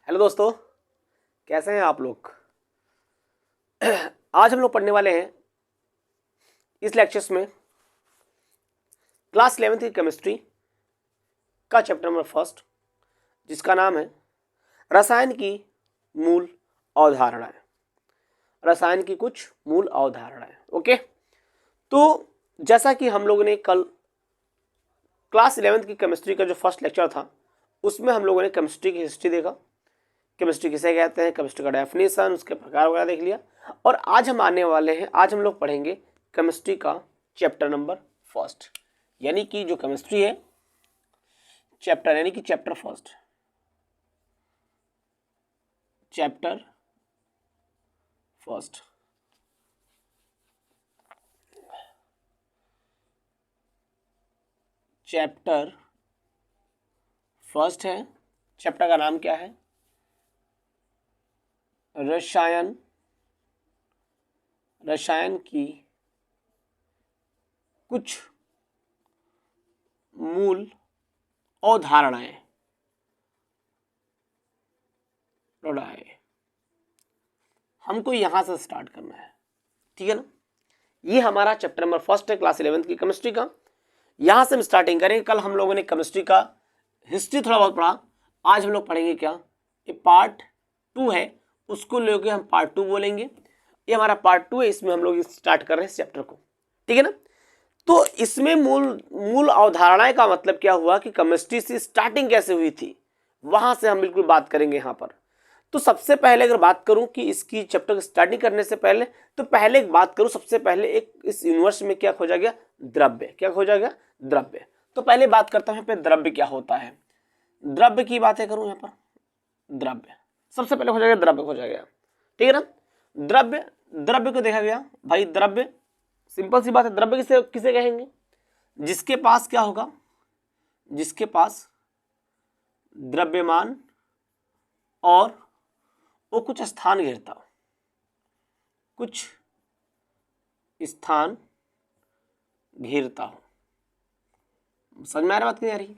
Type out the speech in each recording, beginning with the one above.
Hello दोस्तों, कैसे हैं आप लोग। आज हम लोग पढ़ने वाले हैं इस लेक्चर्स में क्लास 11th की केमिस्ट्री का चैप्टर नंबर फर्स्ट, जिसका नाम है रसायन की मूल अवधारणाएं। रसायन की कुछ मूल अवधारणाएं। ओके, तो जैसा कि हम लोगों ने कल क्लास 11th की केमिस्ट्री का जो फर्स्ट लेक्चर था उसमें हम लोगों ने केमिस्ट्री की हिस्ट्री देखा, केमिस्ट्री किसे कहते हैं, केमिस्ट्री का डेफिनेशन, उसके प्रकार वगैरह देख लिया। और आज हम आने वाले हैं, आज हम लोग पढ़ेंगे केमिस्ट्री का चैप्टर नंबर फर्स्ट, यानी कि जो केमिस्ट्री है चैप्टर, यानी कि chapter first, chapter first. Chapter first है। चैप्टर का नाम क्या है? रसायन, रसायन की कुछ मूल अवधारणाएं। हमको यहां से स्टार्ट करना है, ठीक है ना। ये हमारा चैप्टर नंबर फर्स्ट है क्लास 11th की केमिस्ट्री का। यहां से हम स्टार्टिंग करेंगे। कल हम लोगों ने केमिस्ट्री का हिस्ट्री थोड़ा बहुत पढ़ा, आज हम लोग पढ़ेंगे क्या, ये पार्ट 2 है, उसको लेके हम पार्ट 2 बोलेंगे। ये हमारा पार्ट 2 है, इसमें हम लोग स्टार्ट कर रहे हैं इस चैप्टर को, ठीक है ना। तो इसमें मूल अवधारणाएं का मतलब क्या हुआ कि केमिस्ट्री से स्टार्टिंग कैसे हुई थी, वहां से हम बिल्कुल बात करेंगे यहाँ पर। तो सबसे पहले अगर बात करूं कि इसकी चैप्टर की स्टार्टिंग करने से पहले, तो पहले एक बात करूं, सबसे पहले एक इस यूनिवर्स में क्या खोजा गया? द्रव्य। क्या खोजा गया? द्रव्य। तो पहले बात करता हूं पे द्रव्य क्या होता है। द्रव्य की बातें करूं यहाँ पर, द्रव्य सबसे पहले खोजा गया, द्रव्य खोजा गया, ठीक है ना। द्रव्य, द्रव्य को देखा गया भाई, द्रव्य सिंपल सी बात है। द्रव्य किसे किसे कहेंगे? जिसके पास क्या होगा? जिसके पास द्रव्यमान और वो कुछ स्थान घेरता हो, कुछ स्थान घेरता हो। समझ में आ रहा बात? नहीं आ रही?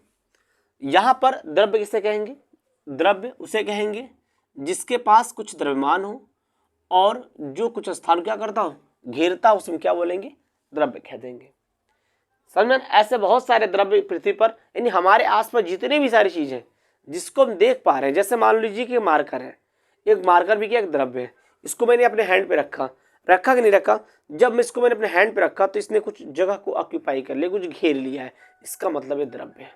यहां पर द्रव्य किसे कहेंगे? द्रव्य उसे कहेंगे जिसके पास कुछ द्रव्यमान हो और जो कुछ स्थान क्या करता हो? घेरता हो, उसमें क्या बोलेंगे? द्रव्य कह देंगे। समझ में? ऐसे बहुत सारे द्रव्य पृथ्वी पर, यानी हमारे आसपास जितनी भी सारी चीजें जिसको हम देख पा रहे हैं, जैसे मान लीजिए कि मार्कर है, एक मार्कर भी क्या एक द्रव्य है। इसको मैंने अपने हैंड पे रखा, रखा कि नहीं रखा? जब मैं इसको मैंने अपने हैंड पे रखा तो इसने कुछ जगह को ऑक्यूपाई कर लिया, कुछ घेर लिया है, इसका मतलब ये द्रव्य है।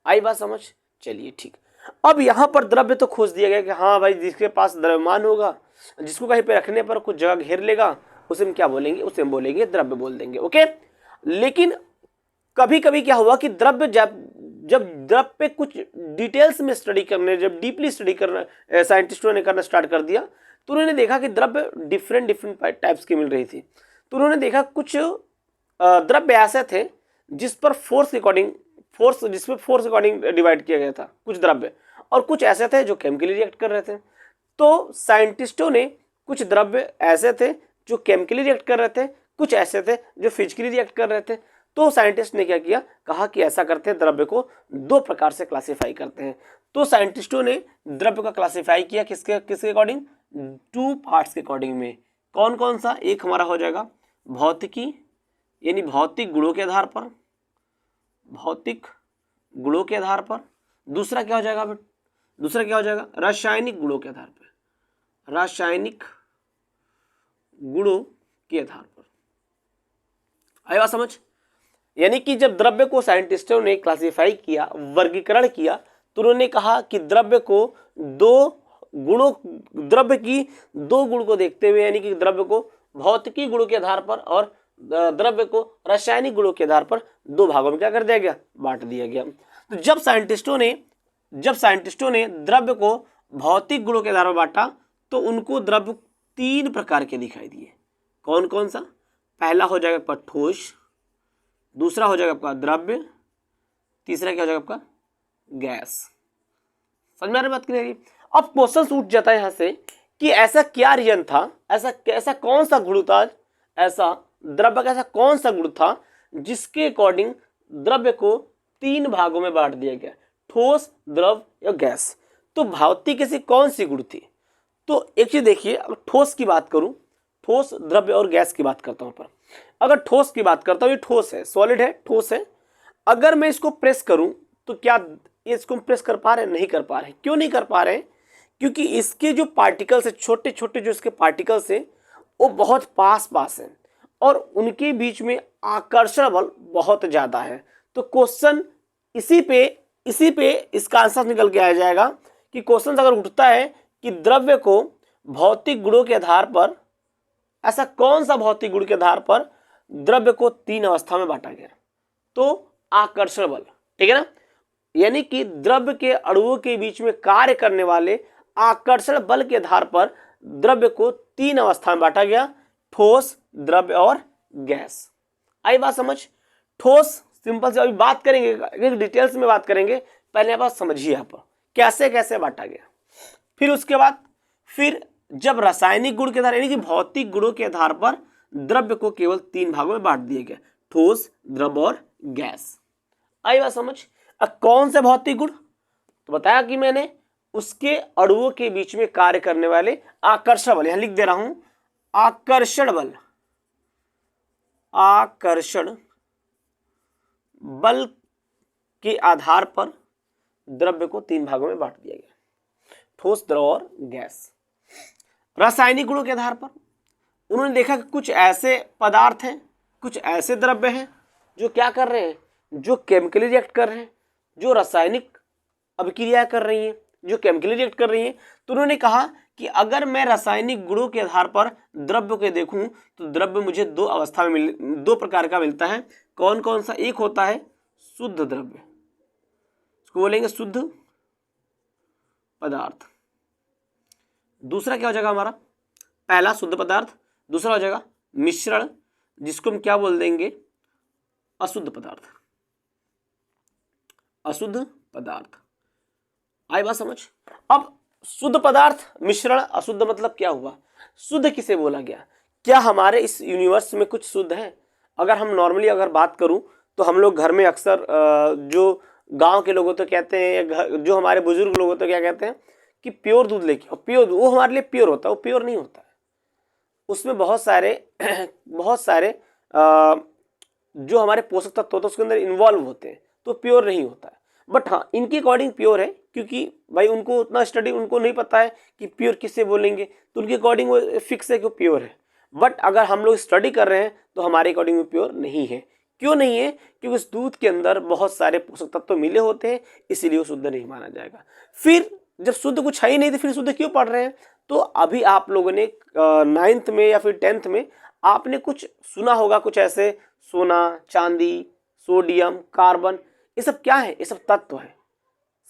आई बात समझ? चलिए ठीक। अब यहाँ पर द्रव्य तो खोज दिया गया कि हाँ भाई, जिसके पास द्रव्यमान होगा, जिसको कहीं पे रखने पर कुछ जगह घेर लेगा, उसे हम क्या बोलेंगे? उसे हम बोलेंगे द्रव्य बोल देंगे। ओके, लेकिन कभी कभी क्या हुआ कि द्रव्य जब द्रव्य पे कुछ डिटेल्स में स्टडी करने, जब डीपली स्टडी करना साइंटिस्टों ने करना स्टार्ट कर दिया, तो उन्होंने देखा कि द्रव्य डिफरेंट टाइप्स की मिल रही थी। तो उन्होंने देखा कुछ द्रव्य ऐसे थे जिस पर फोर्स के अकॉर्डिंग, जिसमें फोर्स के अकॉर्डिंग डिवाइड किया गया था कुछ द्रव्य, और कुछ ऐसे थे जो केमिकली रिएक्ट कर रहे थे। तो साइंटिस्टों ने कुछ द्रव्य ऐसे थे जो केमिकली रिएक्ट कर रहे थे, कुछ ऐसे थे जो फिजिकली रिएक्ट कर रहे थे। तो साइंटिस्ट ने क्या किया, कहा कि ऐसा करते हैं, द्रव्य को दो प्रकार से क्लासिफाई करते हैं। तो साइंटिस्टों ने द्रव्य का क्लासिफाई किया किसके किसके अकॉर्डिंग? 2 पार्ट्स के अकॉर्डिंग में। कौन कौन सा? एक हमारा हो जाएगा भौतिकी, यानी भौतिक गुणों के आधार पर, भौतिक गुणों के आधार पर। दूसरा क्या हो जाएगा? दूसरा क्या हो जाएगा? रासायनिक गुणों के आधार पर, रासायनिक गुणों के आधार पर। आई बात समझ? यानी कि जब द्रव्य को साइंटिस्टों ने क्लासिफाई किया, वर्गीकरण किया, तो उन्होंने कहा कि द्रव्य को दो गुणों, द्रव्य की 2 गुण को देखते हुए, यानी कि द्रव्य को भौतिकी गुणों के आधार पर और द्रव्य को रासायनिक गुणों के आधार पर 2 भागों में क्या कर दिया गया? बांट दिया गया। तो जब साइंटिस्टों ने द्रव्य को भौतिक गुणों के आधार पर बांटा, तो उनको द्रव्य 3 प्रकार के दिखाई दिए। कौन कौन सा? पहला हो जाएगा आपका ठोस, दूसरा हो जाएगा आपका द्रव्य, तीसरा क्या हो जाएगा आपका? गैस। समझ में आ रही बात? क्लियर? अब क्वेश्चन उठ जाता है यहां से कि ऐसा क्या रीजन था, ऐसा कौन सा गुण था, ऐसा द्रव्य का ऐसा कौन सा गुण था जिसके अकॉर्डिंग द्रव्य को 3 भागों में बांट दिया गया, ठोस, द्रव या गैस। तो भौतिक ऐसी कौन सी गुण थी? तो एक चीज देखिए, अब ठोस की बात करूं, ठोस, द्रव्य और गैस की बात करता हूं पर। अगर ठोस की बात करता हूं, ये ठोस है, सॉलिड है, ठोस है। अगर मैं इसको प्रेस करूं तो क्या ये इसको प्रेस कर पा रहे हैं? नहीं कर पा रहे हैं। क्यों नहीं कर पा रहे हैं? क्योंकि इसके जो पार्टिकल्स है, छोटे छोटे जो इसके पार्टिकल्स हैं, वो बहुत पास पास हैं और उनके बीच में आकर्षण बल बहुत ज्यादा है। तो क्वेश्चन इसी पे इसका आंसर निकल के आ जाएगा कि क्वेश्चन अगर उठता है कि द्रव्य को भौतिक गुणों के आधार पर, ऐसा कौन सा भौतिक गुण के आधार पर द्रव्य को 3 अवस्था में बांटा गया? तो आकर्षण बल, ठीक है ना, यानी कि द्रव्य के अणुओं के बीच में कार्य करने वाले आकर्षण बल के आधार पर द्रव्य को 3 अवस्था में बांटा गया, ठोस, द्रव्य और गैस। आई बात समझ? ठोस सिंपल से अभी बात करेंगे, डिटेल्स में बात करेंगे, पहले आप समझिए यहाँ पर कैसे कैसे बांटा गया। फिर उसके बाद फिर जब रासायनिक गुण के आधार यानी कि भौतिक गुणों के आधार पर द्रव्य को केवल 3 भागों में बांट दिया गया, ठोस, द्रव और गैस। आई बात समझ? अब कौन से भौतिक गुण? तो बताया कि मैंने उसके अणुओं के बीच में कार्य करने वाले आकर्षण बल, यहां लिख दे रहा हूं, आकर्षण बल, आकर्षण बल के आधार पर द्रव्य को 3 भागों में बांट दिया गया, ठोस, द्रव और गैस। रासायनिक गुणों के आधार पर उन्होंने देखा कि कुछ ऐसे पदार्थ हैं, कुछ ऐसे द्रव्य हैं जो क्या कर रहे हैं, जो केमिकली रिएक्ट कर रहे हैं, जो रासायनिक अभिक्रिया कर रही हैं, जो केमिकली रिएक्ट कर रही हैं। तो उन्होंने कहा कि अगर मैं रासायनिक गुणों के आधार पर द्रव्य को देखूं तो द्रव्य मुझे 2 अवस्था में 2 प्रकार का मिलता है। कौन कौन सा? एक होता है शुद्ध द्रव्य, इसको बोलेंगे शुद्ध पदार्थ। दूसरा क्या हो जाएगा हमारा? पहला शुद्ध पदार्थ, दूसरा हो जाएगा मिश्रण, जिसको हम क्या बोल देंगे? अशुद्ध पदार्थ, अशुद्ध पदार्थ। आई बात समझ? अब शुद्ध पदार्थ, मिश्रण, अशुद्ध मतलब क्या हुआ? शुद्ध किसे बोला गया? क्या हमारे इस यूनिवर्स में कुछ शुद्ध है? अगर हम नॉर्मली अगर बात करूं तो हम लोग घर में अक्सर जो गांव के लोग होते कहते हैं, जो हमारे बुजुर्ग लोग होते क्या कहते हैं कि प्योर दूध लेके, और प्योर वो हमारे लिए प्योर होता है, वो प्योर नहीं होता है, उसमें बहुत सारे जो हमारे पोषक तत्व होते हैं उसके अंदर इन्वॉल्व होते हैं, तो प्योर नहीं होता है। बट हाँ, इनके अकॉर्डिंग प्योर है, क्योंकि भाई उनको उतना स्टडी उनको नहीं पता है कि प्योर किससे बोलेंगे, तो उनके अकॉर्डिंग वो फिक्स है कि प्योर है। बट अगर हम लोग स्टडी कर रहे हैं तो हमारे अकॉर्डिंग वो प्योर नहीं है। क्यों नहीं है? क्योंकि उस दूध के अंदर बहुत सारे पोषक तत्व मिले होते हैं, इसीलिए वो शुद्ध नहीं माना जाएगा। फिर जब शुद्ध कुछ है ही नहीं तो फिर शुद्ध क्यों पढ़ रहे हैं? तो अभी आप लोगों ने 9th में या फिर 10th में आपने कुछ सुना होगा, कुछ ऐसे सोना, चांदी, सोडियम, कार्बन, ये सब क्या है? ये सब तत्व है।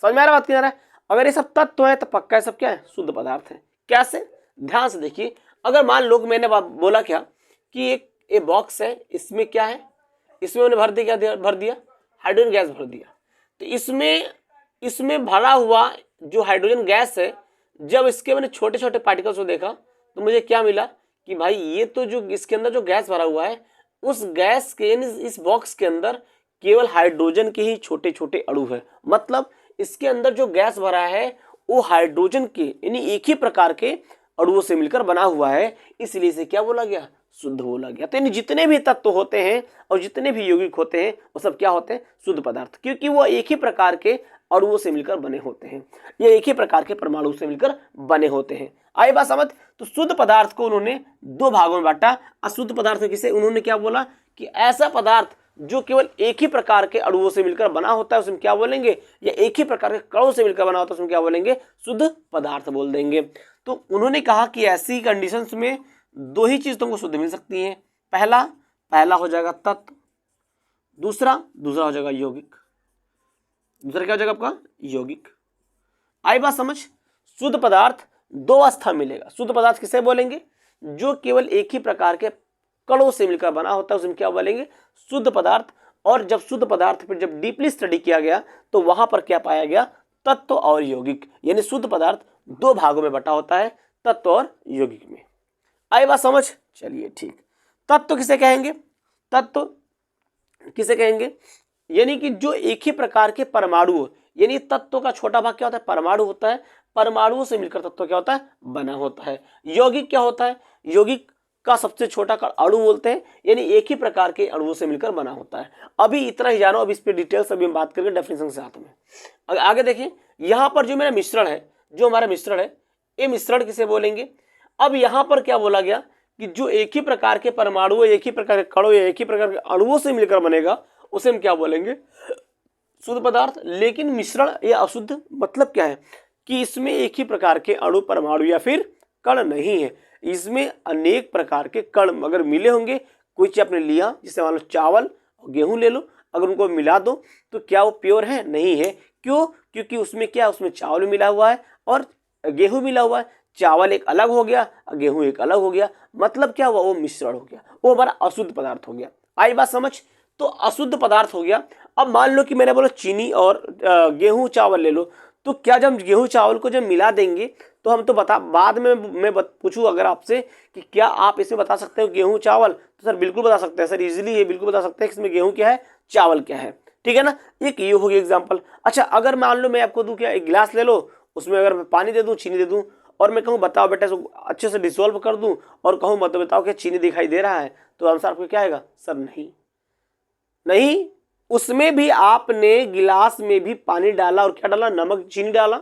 समझ में आ रहा बात क्या? अगर ये सब तत्व है तो पक्का ये सब क्या है? शुद्ध पदार्थ है। कैसे? ध्यान से देखिए। अगर मान लो मैंने बोला क्या कि एक बॉक्स है, इसमें क्या है? इसमें मैंने भर दिया हाइड्रोजन गैस भर दिया। तो इसमें भरा हुआ जो हाइड्रोजन गैस है, जब इसके मैंने छोटे छोटे पार्टिकल्स को देखा तो मुझे क्या मिला कि भाई ये तो जो इसके अंदर जो गैस भरा हुआ है, उस गैस के इस बॉक्स के अंदर केवल हाइड्रोजन के ही छोटे छोटे अणु है। मतलब इसके अंदर जो गैस भरा है वो हाइड्रोजन के यानी एक ही प्रकार के अणुओं से मिलकर बना हुआ है, इसलिए इसे क्या बोला गया? शुद्ध बोला गया। तो यानी जितने भी तत्व होते हैं और जितने भी यौगिक होते हैं वो सब क्या होते हैं? शुद्ध पदार्थ, क्योंकि वो एक ही प्रकार के अणुओं से मिलकर बने होते हैं, या एक ही प्रकार के परमाणु से मिलकर बने होते हैं। आई बात समझ? तो शुद्ध पदार्थ को उन्होंने 2 भागों में बांटा। अशुद्ध पदार्थ किसे उन्होंने क्या बोला कि ऐसा पदार्थ जो केवल एक ही प्रकार के अणुओं से मिलकर बना होता है उसमें क्या बोलेंगे? या एक ही प्रकार के कणों से मिलकर बना होता है उसमें क्या बोलेंगे? शुद्ध पदार्थ बोल देंगे। तो उन्होंने कहा कि ऐसी कंडीशंस में 2 ही चीज तुमको शुद्ध मिल सकती है। पहला हो जाएगा तत्व, दूसरा हो जाएगा यौगिक। दूसरा क्या हो जाएगा आपका? यौगिक। आई बात समझ? शुद्ध पदार्थ 2 अवस्था मिलेगा। शुद्ध पदार्थ किसे बोलेंगे? जो केवल एक ही प्रकार के कणों से मिलकर बना होता है उसमें क्या बोलेंगे? शुद्ध पदार्थ। और जब शुद्ध पदार्थ पर जब डीपली स्टडी किया गया तो वहां पर क्या पाया गया? तत्व और यौगिक। यानी शुद्ध पदार्थ 2 भागों में बटा होता है, तत्व और यौगिक में। आई बात समझ? चलिए ठीक। तत्व किसे कहेंगे? तत्व किसे कहेंगे? यानी कि जो एक ही प्रकार के परमाणु यानी तत्व का छोटा भाग क्या होता है, परमाणु होता है। परमाणुओं से मिलकर तत्व क्या होता है, बना होता है। यौगिक क्या होता है, यौगिक का सबसे छोटा कण अणु बोलते हैं, यानी एक ही प्रकार के अणुओं से मिलकर बना होता है। अभी इतना ही जानो, अब इस पे डिटेल्स अभी हम बात करेंगे डेफिनेशन के साथ में। आगे देखिए, यहाँ पर जो मेरा मिश्रण है, जो हमारा मिश्रण है, ये मिश्रण किसे बोलेंगे। अब यहाँ पर क्या बोला गया कि जो एक ही प्रकार के परमाणु, एक ही प्रकार के कणों या एक ही प्रकार के अणुओं से मिलकर बनेगा, उसे हम क्या बोलेंगे, शुद्ध पदार्थ। लेकिन मिश्रण या अशुद्ध मतलब क्या है कि इसमें एक ही प्रकार के अणु, परमाणु या फिर कण नहीं है, इसमें अनेक प्रकार के कण अगर मिले होंगे। कोई चीज आपने लिया, जैसे मान लो चावल और गेहूं ले लो, अगर उनको मिला दो तो क्या वो प्योर है, नहीं है। क्यों, क्योंकि उसमें क्या, उसमें चावल मिला हुआ है और गेहूं मिला हुआ है। चावल एक अलग हो गया, गेहूं एक अलग हो गया, मतलब क्या हुआ, वो मिश्रण हो गया, वो हमारा अशुद्ध पदार्थ हो गया। आई बात समझ। तो अशुद्ध पदार्थ हो गया। अब मान लो कि मैंने बोला चीनी और गेहूं चावल ले लो, तो क्या जब गेहूं चावल को जब मिला देंगे तो हम तो बता, बाद में मैं पूछूं अगर आपसे कि क्या आप इसमें बता सकते हो गेहूं चावल, तो सर बिल्कुल बता सकते हैं सर, इजीली ये बिल्कुल बता सकते हैं कि इसमें गेहूं क्या है, चावल क्या है। ठीक है ना, एक ये हो गया एग्जाम्पल। अच्छा, अगर मान लो मैं आपको दूं क्या, एक गिलास ले लो, उसमें अगर मैं पानी दे दूं, चीनी दे दूं, और मैं कहूँ बताओ बेटा इसको अच्छे से डिसॉल्व कर दूं, और कहूँ मत बताओ कि चीनी दिखाई दे रहा है, तो आंसर आपको क्या आएगा, सर नहीं। नहीं, उसमें भी आपने गिलास में भी पानी डाला और क्या डाला, नमक चीनी डाला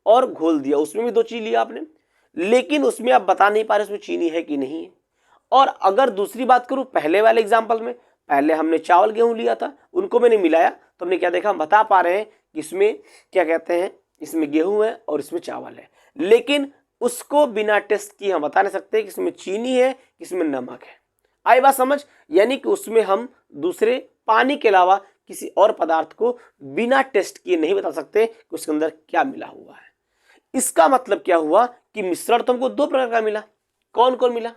और घोल दिया, उसमें भी दो चीज लिया आपने, लेकिन उसमें आप बता नहीं पा रहे उसमें चीनी है कि नहीं है। और अगर दूसरी बात करूं, पहले वाले एग्जाम्पल में, पहले हमने चावल गेहूं लिया था, उनको मैंने मिलाया, तो हमने क्या देखा, हम बता पा रहे हैं कि इसमें क्या कहते हैं, इसमें गेहूं है और इसमें चावल है, लेकिन उसको बिना टेस्ट किए हम बता नहीं सकते कि इसमें चीनी है कि इसमें नमक है। आई बात समझ। यानी कि उसमें हम दूसरे पानी के अलावा किसी और पदार्थ को बिना टेस्ट किए नहीं बता सकते कि उसके अंदर क्या मिला हुआ है। इसका मतलब क्या हुआ कि मिश्रण तो हमको दो प्रकार का मिला। कौन कौन मिला,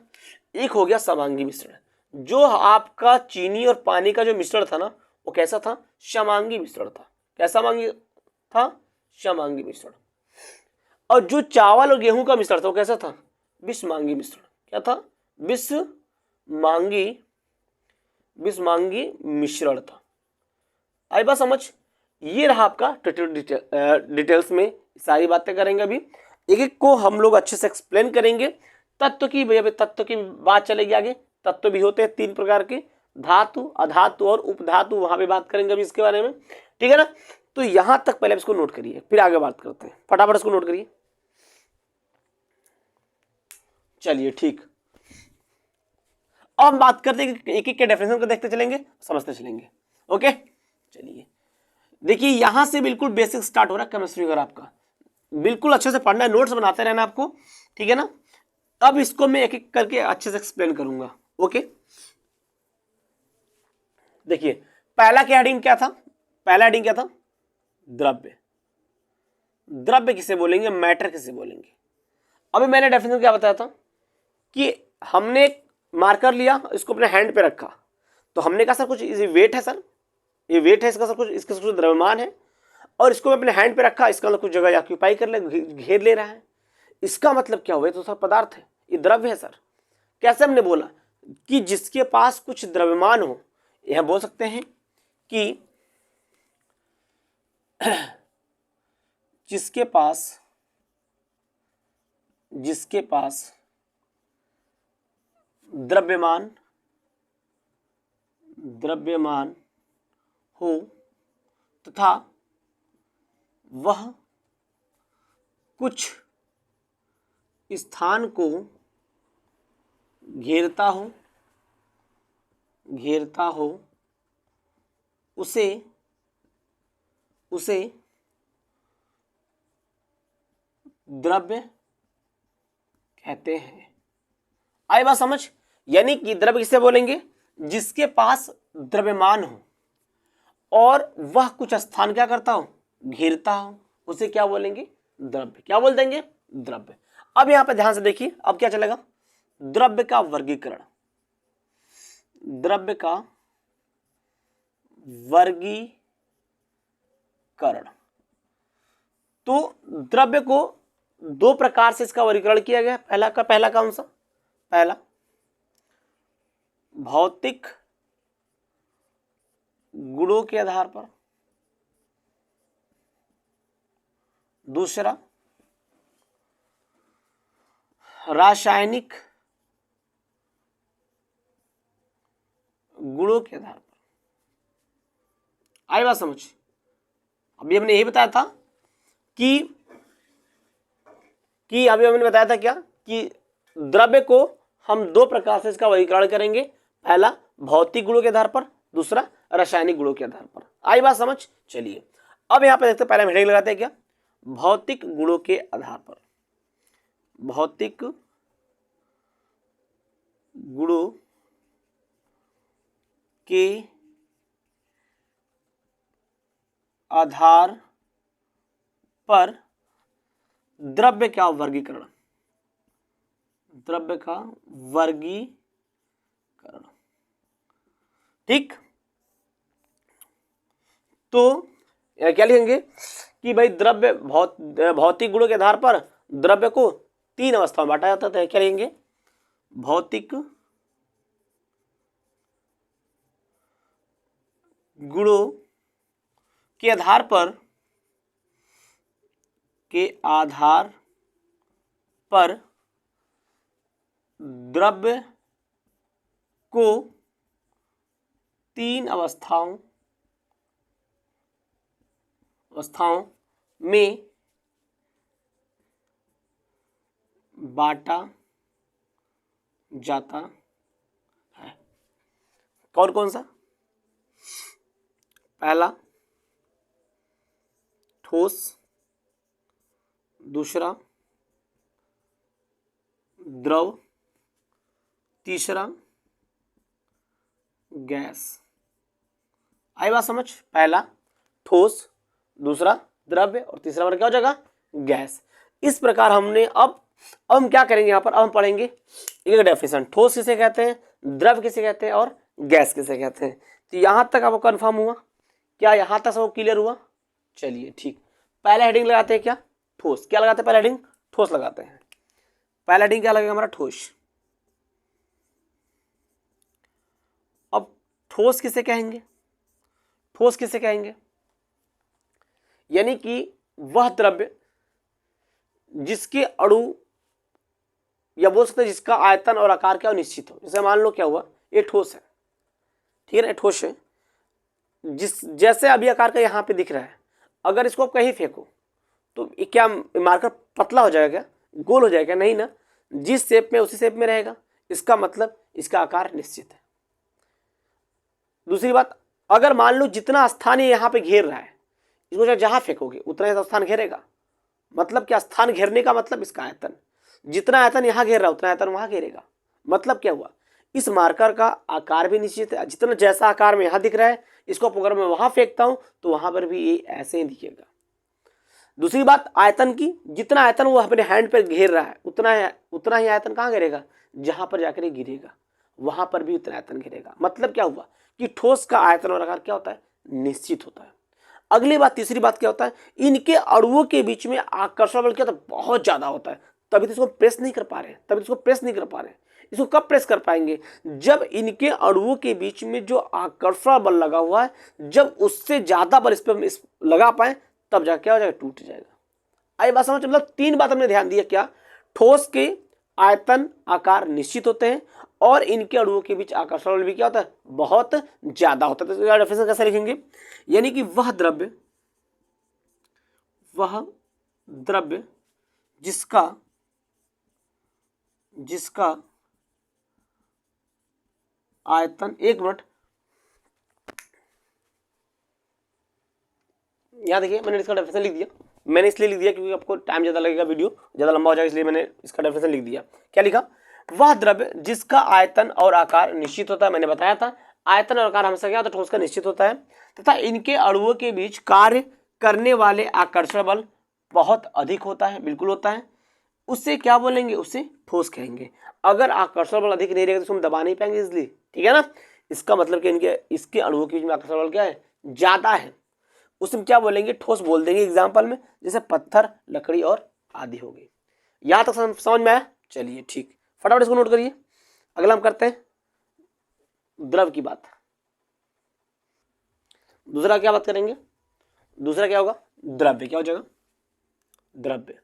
एक हो गया समांगी मिश्रण, जो आपका चीनी और पानी का जो मिश्रण था ना, वो कैसा था, समांगी मिश्रण था। कैसा समांगी था, समांगी मिश्रण। और जो चावल और गेहूं का मिश्रण था वो कैसा था, विषमांगी मिश्रण। क्या था, विषमांगी मिश्रण था। आई बात समझ। ये रहा आपका डिटेल्स में सारी बातें करेंगे। अभी एक एक को हम लोग अच्छे से एक्सप्लेन करेंगे। तत्व की भैया, तत्व की बात चलेगी आगे। तत्व भी होते हैं तीन प्रकार के, धातु, अधातु और उपधातु, वहां पे बात करेंगे अभी इसके बारे में। ठीक है ना, तो यहां तक पहले इसको नोट करिए, फिर आगे बात करते हैं। फटाफट इसको नोट करिए। चलिए ठीक, अब हम बात करते हैं, एक एक के डेफिनेशन को देखते चलेंगे, समझते चलेंगे। ओके, चलिए देखिए, यहां से बिल्कुल बेसिक स्टार्ट हो रहा है केमिस्ट्री का आपका। बिल्कुल अच्छे से पढ़ना है, नोट्स बनाते रहना आपको, ठीक है ना। अब इसको मैं एक एक करके अच्छे से एक्सप्लेन करूंगा। ओके, देखिए पहला क्या हेडिंग क्या था, पहला हेडिंग क्या था, द्रव्य। द्रव्य किसे बोलेंगे, मैटर किसे बोलेंगे। अभी मैंने डेफिनेशन क्या बताया था कि हमने मार्कर लिया, इसको अपने हैंड पे रखा, तो हमने कहा सर कुछ वेट है, सर ये वेट है इसका, सब कुछ इसका कुछ द्रव्यमान है, और इसको मैं अपने हैंड पे रखा, इसका मतलब कुछ जगह ऑक्यूपाई कर ले, घेर ले रहा है। इसका मतलब क्या हुआ, तो सर पदार्थ है, ये द्रव्य है सर। कैसे हमने बोला कि जिसके पास कुछ द्रव्यमान हो, यह बोल सकते हैं कि जिसके पास द्रव्यमान हो तथा वह कुछ स्थान को घेरता हो, उसे द्रव्य कहते हैं। आई बात समझ। यानी कि द्रव्य किसे बोलेंगे, जिसके पास द्रव्यमान हो और वह कुछ स्थान क्या करता हो, घेरता हो, उसे क्या बोलेंगे, द्रव्य। क्या बोल देंगे, द्रव्य। अब यहां पर ध्यान से देखिए, अब क्या चलेगा, द्रव्य का वर्गीकरण। द्रव्य का वर्गीकरण, तो द्रव्य को दो प्रकार से इसका वर्गीकरण किया गया। पहला कौन सा, पहला भौतिक गुणों के आधार पर, दूसरा रासायनिक गुणों के आधार पर। आई बात समझ? अभी हमने यही बताया था कि अभी हमने बताया था क्या कि द्रव्य को हम दो प्रकार से इसका वर्गीकरण करेंगे, पहला भौतिक गुणों के आधार पर, दूसरा रासायनिक गुणों के आधार पर। आई बात समझ? चलिए अब यहां पे देखते हैं, पहले हम हेडिंग लगाते हैं क्या, भौतिक गुणों के आधार पर। भौतिक गुणों के आधार पर द्रव्य का वर्गीकरण, द्रव्य का वर्गीकरण। ठीक, तो क्या लिखेंगे कि भाई द्रव्य भौतिक गुणों के आधार पर द्रव्य को तीन अवस्थाओं में बांटा जाता है। क्या लिखेंगे, भौतिक गुणों के आधार पर द्रव्य को तीन अवस्थाओं में बांटा जाता है। कौन कौन सा? पहला ठोस, दूसरा द्रव, तीसरा गैस। आई बात समझ? पहला ठोस, दूसरा द्रव्य और तीसरा वर्ग क्या हो जाएगा, गैस। इस प्रकार हमने अब हम क्या करेंगे यहाँ पर, अब हम पढ़ेंगे एक डेफिनेशन, ठोस किसे कहते हैं, द्रव किसे कहते हैं और गैस किसे कहते हैं। तो यहां तक आपको कंफर्म हुआ क्या, यहां तक सब क्लियर हुआ? चलिए ठीक, पहला हेडिंग लगाते हैं क्या, ठोस। क्या लगाते हैं पहला हेडिंग, ठोस लगाते हैं। पहला हेडिंग क्या लगेगा हमारा, ठोस। अब ठोस किसे कहेंगे, ठोस किसे कहेंगे, यानी कि वह द्रव्य जिसके अणु या बोल सकते हैं जिसका आयतन और आकार क्या निश्चित हो। जैसे मान लो क्या हुआ, ये ठोस है, ठीक है ना, ठोस है, जैसे अभी आकार का यहाँ पे दिख रहा है, अगर इसको कहीं फेंको तो क्या मार्कर पतला हो जाएगा, गोल हो जाएगा? नहीं ना, जिस शेप में उसी शेप में रहेगा। इसका मतलब इसका आकार निश्चित है। दूसरी बात, अगर मान लो जितना स्थान ये यहाँ पे घेर रहा है, इसको जहां फेंकोगे उतना ही स्थान घेरेगा। मतलब क्या, स्थान घेरने का मतलब इसका आयतन, जितना आयतन यहाँ घेर रहा है उतना आयतन वहां घेरेगा। मतलब क्या हुआ, इस मार्कर का आकार भी निश्चित है, जितना जैसा आकार में यहाँ दिख रहा है, इसको अगर मैं वहां फेंकता हूं तो वहां पर भी ये ऐसे ही दिखेगा। दूसरी बात आयतन की, जितना आयतन वो अपने हैंड पर घेर रहा है उतना ही आयतन कहाँ घेरेगा, जहां पर जाकर ये गिरेगा वहां पर भी उतना आयतन घेरेगा। मतलब क्या हुआ कि ठोस का आयतन और आकार क्या होता है, निश्चित होता है। अगली बात, तीसरी बात क्या होता है, इनके अणुओं के बीच में आकर्षण बल क्या होता है, बहुत ज्यादा होता है। तभी तो इसको प्रेस नहीं कर पा रहे, इसको कब प्रेस कर पाएंगे, जब इनके अणुओं के बीच में जो आकर्षण बल लगा हुआ है, जब उससे ज्यादा बल इस पर लगा पाए तब जाके क्या हो जाएगा, टूट जाएगा। आई बात समझ? मतलब तीन बात हमने ध्यान दिया, क्या, ठोस के आयतन आकार निश्चित होते हैं और इनके अणुओं के बीच आकर्षण बल भी क्या होता है, बहुत ज्यादा होता है। तो डेफिनेशन कैसे लिखेंगे, यानी कि वह द्रव्य जिसका आयतन, एक मिनट यहाँ देखिए, मैंने इसका डेफिनेशन लिख दिया। मैंने इसलिए लिख दिया क्योंकि आपको टाइम ज्यादा लगेगा, वीडियो ज्यादा लंबा हो जाएगा, इसलिए मैंने इसका डेफिनेशन लिख दिया। क्या लिखा, वह द्रव्य जिसका आयतन और आकार निश्चित होता है। मैंने बताया था आयतन और आकार हमेशा क्या होता है, ठोस का निश्चित होता है, तथा इनके अणुओं के बीच कार्य करने वाले आकर्षण बल बहुत अधिक होता है, बिल्कुल होता है। उससे क्या बोलेंगे, उससे ठोस कहेंगे। अगर आकर्षण बल अधिक नहीं रहेगा तो हम दबा नहीं पाएंगे इजली, ठीक है ना। इसका मतलब कि इसके अणुओं के बीच में आकर्षण बल क्या है, ज्यादा है, उसमें क्या बोलेंगे, ठोस बोल देंगे। एग्जाम्पल में जैसे पत्थर, लकड़ी और आदि हो गई। यहां तक समझ में आया? चलिए ठीक, फटाफट इसको नोट करिए। अगला हम करते हैं द्रव की बात। दूसरा क्या बात करेंगे, दूसरा क्या होगा, द्रव्य। क्या हो जाएगा, द्रव्य,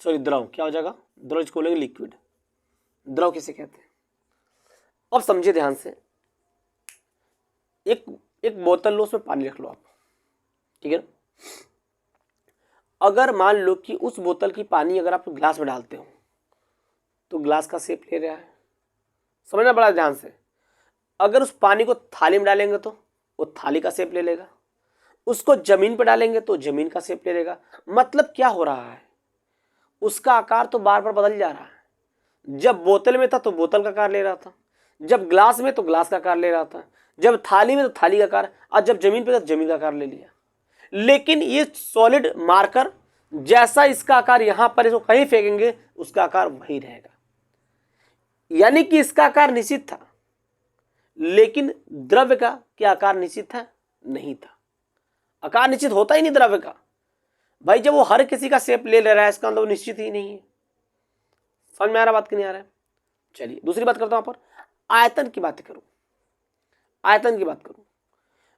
सॉरी द्रव, क्या हो जाएगा, द्रव इसको बोलेंगे लिक्विड, द्रव किसे कहते हैं। अब समझिए ध्यान से, एक बोतल लो, उसमें पानी रख लो आप, ठीक है। अगर मान लो कि उस बोतल की पानी अगर आप ग्लास में डालते हो तो ग्लास का शेप ले रहा है, समझना बड़ा ध्यान से। अगर उस पानी को थाली में डालेंगे तो वो थाली का शेप ले लेगा, उसको जमीन पर डालेंगे तो जमीन का शेप ले लेगा। मतलब क्या हो रहा है, उसका आकार तो बार बार बदल जा रहा है। जब बोतल में था तो बोतल का आकार ले रहा था, जब ग्लास में तो ग्लास का आकार ले रहा था, जब थाली में तो थाली का आकार, और जब जमीन पे तो जमीन का आकार ले लिया। लेकिन ये सॉलिड मार्कर जैसा इसका आकार यहां पर इसको कहीं फेंकेंगे उसका आकार वही रहेगा। यानी कि इसका आकार निश्चित था, लेकिन द्रव्य का क्या आकार निश्चित था, नहीं था। आकार निश्चित होता ही नहीं द्रव्य का भाई, जब वो हर किसी का शेप ले रहा है इसका मतलब निश्चित ही नहीं है। समझ में आ रहा बात कि नहीं आ रहा है। चलिए दूसरी बात करता हूं, पर आयतन की बात करूं, आयतन की बात करूं।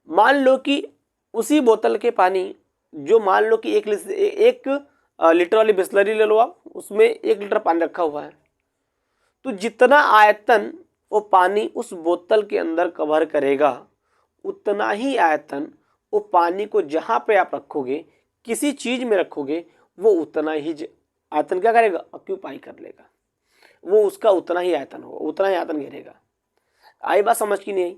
मान लो कि उसी बोतल के पानी, जो मान लो कि 1 लीटर वाली बिस्लरी ले लो आप, उसमें 1 लीटर पानी रखा हुआ है, तो जितना आयतन वो पानी उस बोतल के अंदर कवर करेगा उतना ही आयतन वो पानी को जहां पे आप रखोगे, किसी चीज में रखोगे, वो उतना ही आयतन क्या करेगा, ऑक्यूपाई कर लेगा। वो उसका उतना ही आयतन होगा, उतना ही आयतन घेरेगा। आई बात समझ की नहीं आई।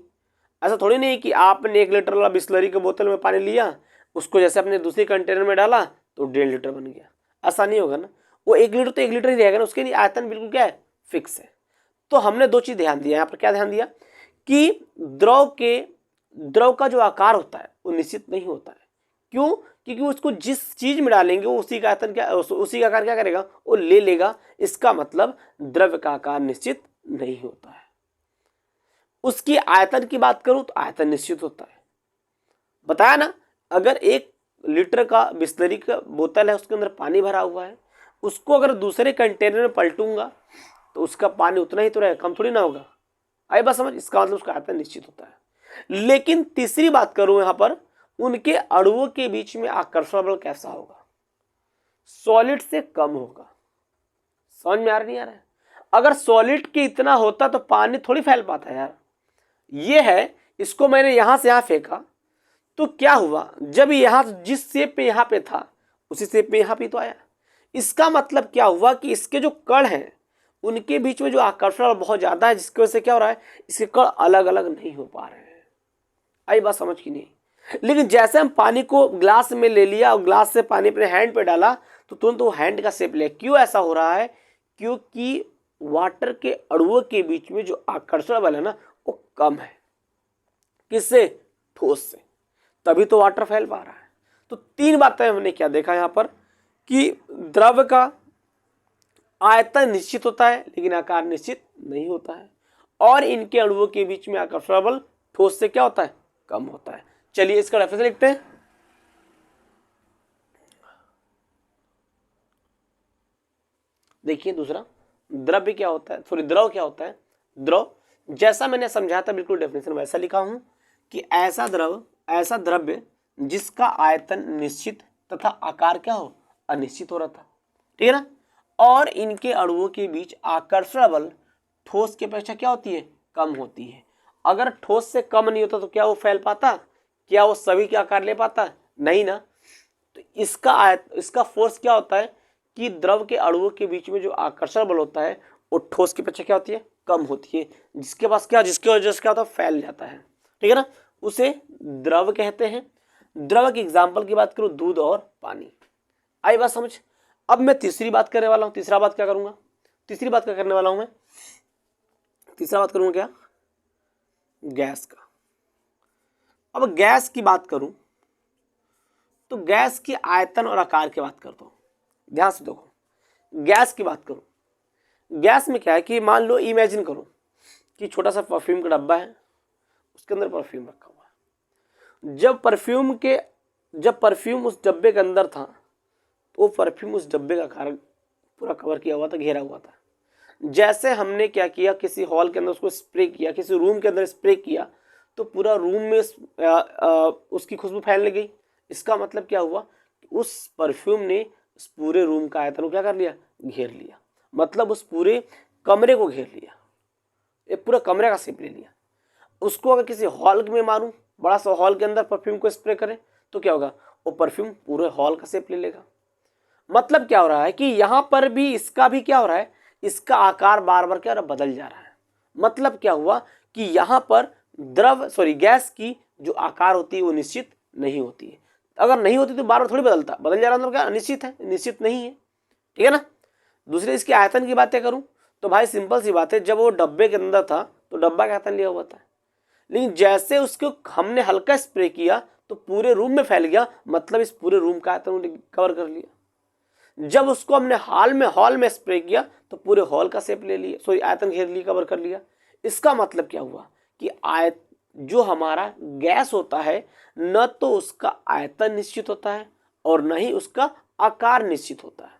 ऐसा थोड़ी नहीं कि आपने 1 लीटर वाला बिस्लरी के बोतल में पानी लिया, उसको जैसे अपने दूसरी कंटेनर में डाला तो 1.5 लीटर बन गया, ऐसा नहीं होगा ना। वो 1 लीटर तो 1 लीटर ही रहेगा ना, उसके लिए आयतन बिल्कुल क्या है, फिक्स है। तो हमने 2 चीज ध्यान दिया यहाँ पर। क्या ध्यान दिया कि द्रव का जो आकार होता है वो निश्चित नहीं होता है। क्यों? क्योंकि उसको जिस चीज में डालेंगे वो उसी का आयतन क्या, उसी का आकार क्या करेगा, वो ले लेगा। इसका मतलब द्रव्य का आकार निश्चित नहीं होता है। उसकी आयतन की बात करूं तो आयतन निश्चित होता है। बताया ना, अगर 1 लीटर का बिस्लरी का बोतल है, उसके अंदर पानी भरा हुआ है, उसको अगर दूसरे कंटेनर में पलटूंगा तो उसका पानी उतना ही तो रहेगा, कम थोड़ी ना होगा। आई बात समझ। इसका मतलब उसका आयतन निश्चित होता है। लेकिन तीसरी बात करूं यहां पर, उनके अणुओं के बीच में आकर्षण बल कैसा होगा, सॉलिड से कम होगा। समझ में आ रहा नहीं आ रहा है। अगर सॉलिड के इतना होता तो पानी थोड़ी फैल पाता यार। ये है, इसको मैंने यहां से यहां फेंका तो क्या हुआ, जब यहां जिस शेप पे यहां पे था उसी शेप में यहां पे तो आया। इसका मतलब क्या हुआ कि इसके जो कण हैं उनके बीच में जो आकर्षण बहुत ज्यादा है, जिसकी वजह से क्या हो रहा है, इसके कण अलग अलग नहीं हो पा रहे हैं। आई बात समझ की नहीं। लेकिन जैसे हम पानी को ग्लास में ले लिया और ग्लास से पानी अपने हैंड पे डाला तो तुरंत वो हैंड का शेप ले। क्यों ऐसा हो रहा है? क्योंकि वाटर के अणुओं के बीच में जो आकर्षण बल है ना वो कम है। किससे? ठोस से। तभी तो वाटर फैल पा रहा है। तो 3 बातें हमने क्या देखा यहां पर कि द्रव का आयतन निश्चित होता है लेकिन आकार निश्चित नहीं होता है, और इनके अणुओं के बीच में आकर्षण बल ठोस से क्या होता है, कम होता है। चलिए इसका रेफरेंस लिखते हैं। देखिए दूसरा, द्रव्य क्या होता है, सॉरी द्रव क्या होता है। द्रव जैसा मैंने समझाया था बिल्कुल डेफिनेशन वैसा लिखा हूं कि ऐसा द्रव्य जिसका आयतन निश्चित तथा आकार क्या हो, अनिश्चित हो रहा था। ठीक है ना। और इनके अणुओं के बीच आकर्षण बल ठोस की अपेक्षा क्या होती है, कम होती है। अगर ठोस से कम नहीं होता तो क्या वो फैल पाता, क्या वो सभी के आकार ले पाता, नहीं ना। तो इसका फोर्स क्या होता है कि द्रव के अणुओं के बीच में जो आकर्षण बल होता है वो ठोस की अपेक्षा क्या होती है, कम होती है। जिसके वजह से क्या होता है, फैल जाता है। ठीक है ना, उसे द्रव कहते हैं। द्रव के एग्जाम्पल की बात करूं, दूध और पानी। आई बात समझ। अब मैं तीसरी बात करने वाला हूं। तीसरी बात क्या करने वाला हूं मैं, तीसरा बात करूंगा क्या, गैस का। अब गैस की बात करूं तो गैस की आयतन और आकार की बात करता हूं। ध्यान से देखो, गैस की बात करूं, गैस में क्या है कि मान लो, इमेजिन करो कि छोटा सा परफ्यूम का डब्बा है, उसके अंदर परफ्यूम रखा हुआ है। जब परफ्यूम उस डब्बे के अंदर था तो वो परफ्यूम उस डब्बे का कारण पूरा कवर किया हुआ था, घेरा हुआ था। जैसे हमने क्या किया, किसी हॉल के अंदर उसको स्प्रे किया, किसी रूम के अंदर स्प्रे किया तो पूरा रूम में उसकी खुशबू फैलने गई। इसका मतलब क्या हुआ उस परफ्यूम ने उस पूरे रूम का आयतन को क्या कर लिया, घेर लिया, मतलब उस पूरे कमरे को घेर लिया, एक पूरा कमरे का शेप ले लिया। उसको अगर किसी हॉल में मारूं, बड़ा सा हॉल के अंदर परफ्यूम को स्प्रे करें तो क्या होगा, वो परफ्यूम पूरे हॉल का शेप ले लेगा। मतलब क्या हो रहा है कि यहां पर भी इसका भी क्या हो रहा है, इसका आकार बार बार क्या बदल जा रहा है। मतलब क्या हुआ कि यहां पर गैस की जो आकार होती है वो निश्चित नहीं होती है। अगर नहीं होती तो बार बार थोड़ी बदलता, बदल जा रहा मतलब क्या, निश्चित है, निश्चित नहीं है, ठीक है ना। दूसरे इसके आयतन की बातें करूं तो भाई सिंपल सी बात है, जब वो डब्बे के अंदर था तो डब्बा का आयतन लिया हुआ था, लेकिन जैसे उसको हमने हल्का स्प्रे किया तो पूरे रूम में फैल गया, मतलब इस पूरे रूम का आयतन कवर कर लिया। जब उसको हमने हॉल में स्प्रे किया तो पूरे हॉल का शेप ले लिया, आयतन घेर लिया, कवर कर लिया। इसका मतलब क्या हुआ कि जो हमारा गैस होता है न तो उसका आयतन निश्चित होता है और न ही उसका आकार निश्चित होता है,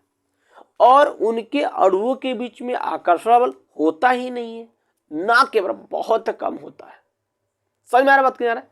और उनके अणुओं के बीच में आकर्षण बल होता ही नहीं है, ना के बराबर बहुत कम होता है। समझ में आ रहा बात क्या,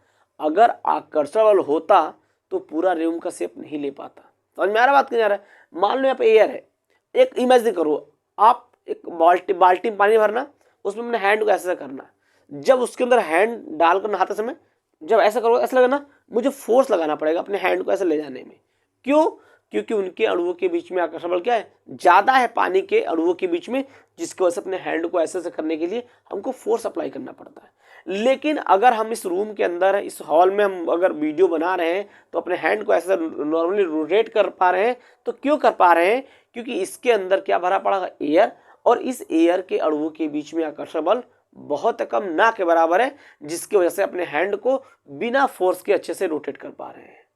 अगर आकर्षण बल होता तो पूरा रूम का शेप नहीं ले पाता। समझ में आ रहा बात क्या, मान लो यहाँ पे एयर है, एक इमेजिन करो, आप एक बाल्टी में पानी भरना, उसमें अपने हैंड को ऐसा करना, जब उसके अंदर हैंड डालकर नहाते समय जब ऐसा करोगे ऐसा लगेगा ना, मुझे फोर्स लगाना पड़ेगा अपने हैंड को ऐसे ले जाने में। क्यों, क्योंकि उनके अणुओं के बीच में आकर्षण बल क्या है, ज्यादा है पानी के अणुओं के बीच में, जिसकी वजह से अपने हैंड को ऐसे करने के लिए हमको फोर्स अप्लाई करना पड़ता है। लेकिन अगर हम इस रूम के अंदर है, इस हॉल में हम अगर वीडियो बना रहे हैं तो अपने हैंड को ऐसे नॉर्मली रोटेट कर पा रहे हैं, तो क्यों कर पा रहे हैं, क्योंकि इसके अंदर क्या भरा पड़ा है, एयर, और इस एयर के अणुओं के बीच में आकर्षण बल बहुत कम, ना के बराबर है, जिसकी वजह से अपने हैंड को बिना फोर्स के अच्छे से रोटेट कर पा रहे हैं।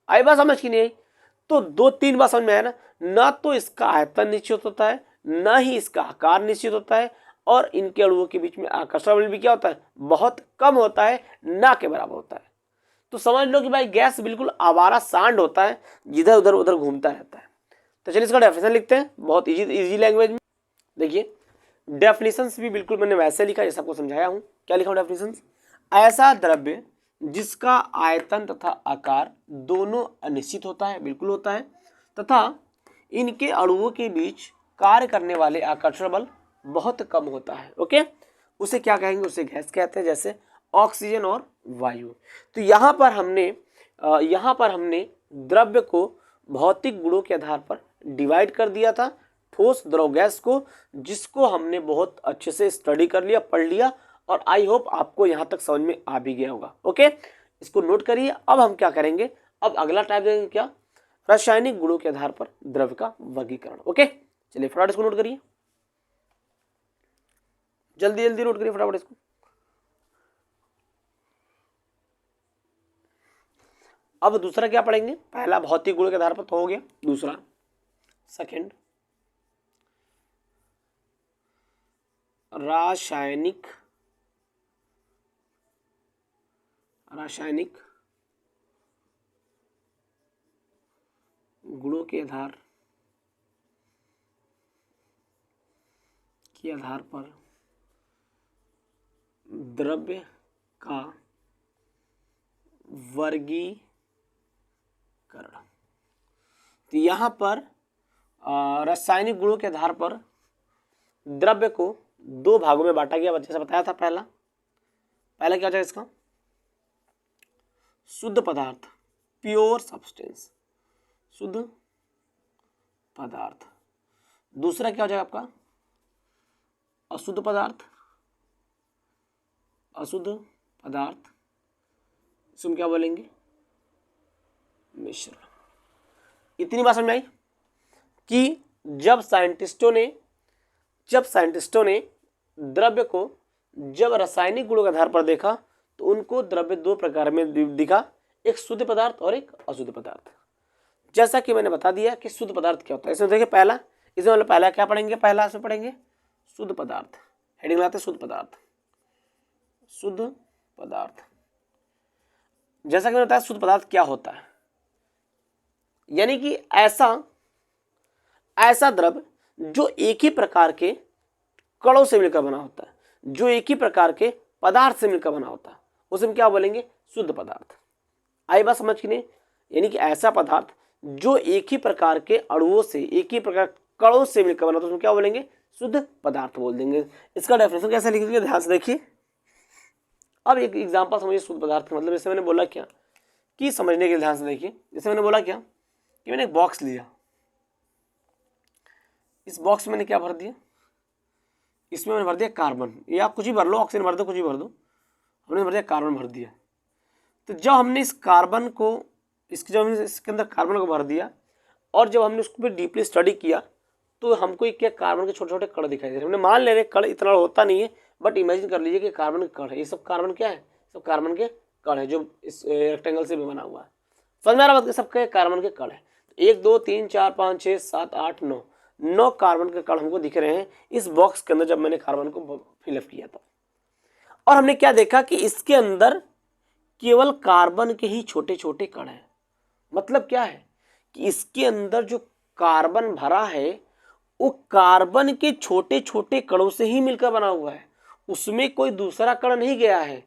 आई बात समझ की नहीं आई, तो 2-3 बात समझ में आया ना तो इसका आयतन निश्चित होता है, ना ही इसका आकार निश्चित होता है, और इनके अणुओं के बीच में आकर्षण बल भी क्या होता है, बहुत कम होता है, ना के बराबर होता है। तो समझ लो कि भाई गैस बिल्कुल आवारा सांड होता है, जिधर उधर उधर घूमता रहता है। तो चलिए इसका डेफिनेशन लिखते हैं बहुत इजी लैंग्वेज में। देखिए डेफिनेशंस भी बिल्कुल मैंने वैसे लिखा जैसा आपको समझाया हूं। क्या लिखा हूं डेफिनेशंस, ऐसा द्रव्य जिसका आयतन तथा आकार दोनों अनिश्चित होता है, बिल्कुल होता है, तथा इनके अणुओं के बीच कार्य करने वाले आकर्षण बल बहुत कम होता है, ओके, उसे क्या कहेंगे, उसे गैस कहते हैं, जैसे ऑक्सीजन और वायु। तो यहाँ पर हमने द्रव्य को भौतिक गुणों के आधार पर डिवाइड कर दिया था, ठोस द्रव गैस को, जिसको हमने बहुत अच्छे से स्टडी कर लिया, पढ़ लिया, और आई होप आपको यहाँ तक समझ में आ भी गया होगा, ओके। इसको नोट करिए। अब हम क्या करेंगे, अब अगला टाइप देंगे क्या, रासायनिक गुणों के आधार पर द्रव्य का वर्गीकरण, ओके। चलिए फटाफट इसको नोट करिए, जल्दी जल्दी नोट करिए फटाफट इसको। अब दूसरा क्या पढ़ेंगे, पहला भौतिक गुणों के आधार पर तो हो गया, दूसरा सेकंड रासायनिक गुणों के आधार पर द्रव्य का वर्गीकरण। तो यहाँ पर रासायनिक गुणों के आधार पर द्रव्य को 2 भागों में बांटा गया, जैसे बताया था। पहला क्या हो जाएगा इसका, शुद्ध पदार्थ, प्योर सब्सटेंस, शुद्ध पदार्थ। दूसरा क्या हो जाएगा आपका, अशुद्ध पदार्थ, इसमें क्या बोलेंगे, मिश्रण। इतनी बात समझ में आई कि जब साइंटिस्टों ने द्रव्य को जब रासायनिक गुणों के आधार पर देखा तो उनको द्रव्य 2 प्रकार में दिखा, एक शुद्ध पदार्थ और एक अशुद्ध पदार्थ। जैसा कि मैंने बता दिया कि शुद्ध पदार्थ क्या होता है, इसमें देखिए पहला क्या पढ़ेंगे, पहला इसमें पढ़ेंगे शुद्ध पदार्थ, हेडिंग लाते शुद्ध पदार्थ। जैसा कि मैंने बताया शुद्ध पदार्थ क्या होता है, यानी कि ऐसा द्रव्य जो एक ही प्रकार के कणों से मिलकर बना होता है, जो एक ही प्रकार के पदार्थ से मिलकर बना होता है, उसे हम क्या बोलेंगे, शुद्ध पदार्थ। आई बात समझ की नहीं, यानी कि ऐसा पदार्थ जो एक ही प्रकार के अणुओं से, एक ही प्रकार कणों से मिलकर बना, तो उसमें क्या बोलेंगे? शुद्ध पदार्थ बोल देंगे। इसका डेफिनेशन कैसे लिखेंगे? ध्यान से देखिए। अब एक एग्जांपल समझिए शुद्ध पदार्थ का मतलब। जैसे मैंने बोला क्या कि समझने के लिए ध्यान से देखिए। जैसे मैंने बोला क्या कि मैंने एक बॉक्स लिया, इस बॉक्स में मैंने क्या भर दिया? इसमें मैंने भर दिया कार्बन, या कुछ भी भर लो, ऑक्सीजन भर दो, कुछ भी भर दो। हमने भर दिया कार्बन, भर दिया। तो जब हमने इस कार्बन को, जब हमने इसके अंदर कार्बन को भर दिया और जब हमने उसको डीपली स्टडी किया, तो हमको क्या कार्बन के छोटे छोटे कण दिखाई दे रहे हैं। हमने मान ले रहे कण इतना होता नहीं है, बट इमेजिन कर लीजिए कि कार्बन के कण है। ये सब कार्बन क्या है? सब कार्बन के कण है, जो इस रेक्टेंगल से भी बना हुआ है। समझ में आ रहा बात? सबके कार्बन के कण है। 1 2 3 4 5 6 7 8 9 कार्बन के कण हमको दिख रहे हैं इस बॉक्स के अंदर, जब मैंने कार्बन को फिलअप किया था। और हमने क्या देखा कि इसके अंदर केवल कार्बन के ही छोटे छोटे कण हैं। मतलब क्या है कि इसके अंदर जो कार्बन भरा है वो कार्बन के छोटे छोटे कणों से ही मिलकर बना हुआ है, उसमें कोई दूसरा कण नहीं गया है।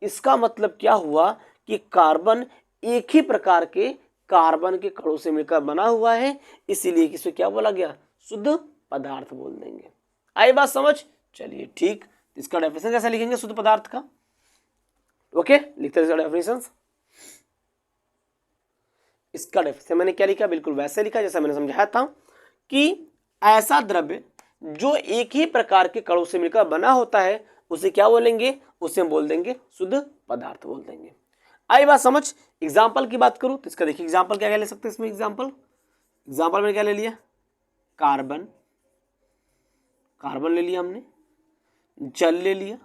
इसका मतलब क्या हुआ कि कार्बन एक ही प्रकार के कार्बन के कणों से मिलकर बना हुआ है, इसीलिए इसे क्या बोला गया? शुद्ध पदार्थ बोल देंगे। आई बात समझ? चलिए ठीक। इसका डेफिनेशन कैसे लिखेंगे शुद्ध पदार्थ का? ओके, लिखते हैं डेफिनेशन। इसका डेफिनेशन मैंने क्या लिखा? बिल्कुल वैसे लिखा जैसा मैंने समझाया था कि ऐसा द्रव्य जो एक ही प्रकार के कणों से मिलकर बना होता है, उसे क्या बोलेंगे? उसे हम बोल देंगे शुद्ध पदार्थ बोल देंगे। आई बात समझ? एग्जाम्पल की बात करूं तो इसका देखिए एग्जाम्पल क्या क्या ले सकते हैं इसमें। एग्जाम्पल में क्या ले लिया? कार्बन, कार्बन ले लिया हमने, जल ले लिया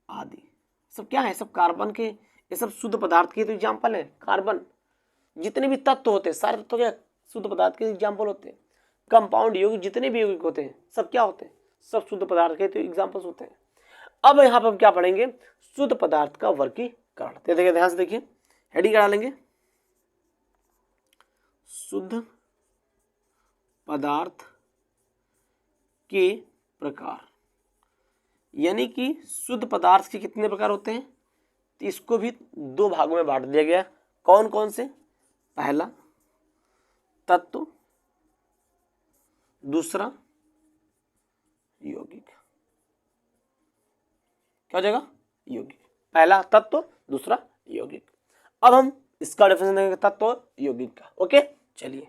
आदि। सब क्या है? सब कार्बन के, ये सब शुद्ध पदार्थ के तो एग्जाम्पल है। कार्बन, जितने भी तत्व होते हैं सारे तत्व क्या शुद्ध पदार्थ के एग्जाम्पल होते हैं। कंपाउंड यौगिक जितने भी यौगिक होते हैं सब क्या होते हैं? सब शुद्ध पदार्थ के तो एग्जाम्पल्स होते हैं। अब यहाँ पर हम क्या पढ़ेंगे? शुद्ध पदार्थ का वर्गीकरण। देखिए ध्यान से देखिए, हेडिंग डालेंगे शुद्ध पदार्थ के प्रकार। यानी कि शुद्ध पदार्थ के कितने प्रकार होते हैं? तो इसको भी 2 भागों में बांट दिया गया। कौन कौन से? पहला तत्व, दूसरा यौगिक। क्या हो जाएगा? यौगिक। पहला तत्व, दूसरा यौगिक। अब हम इसका डेफिनेशन देंगे तत्व और यौगिक का। ओके, चलिए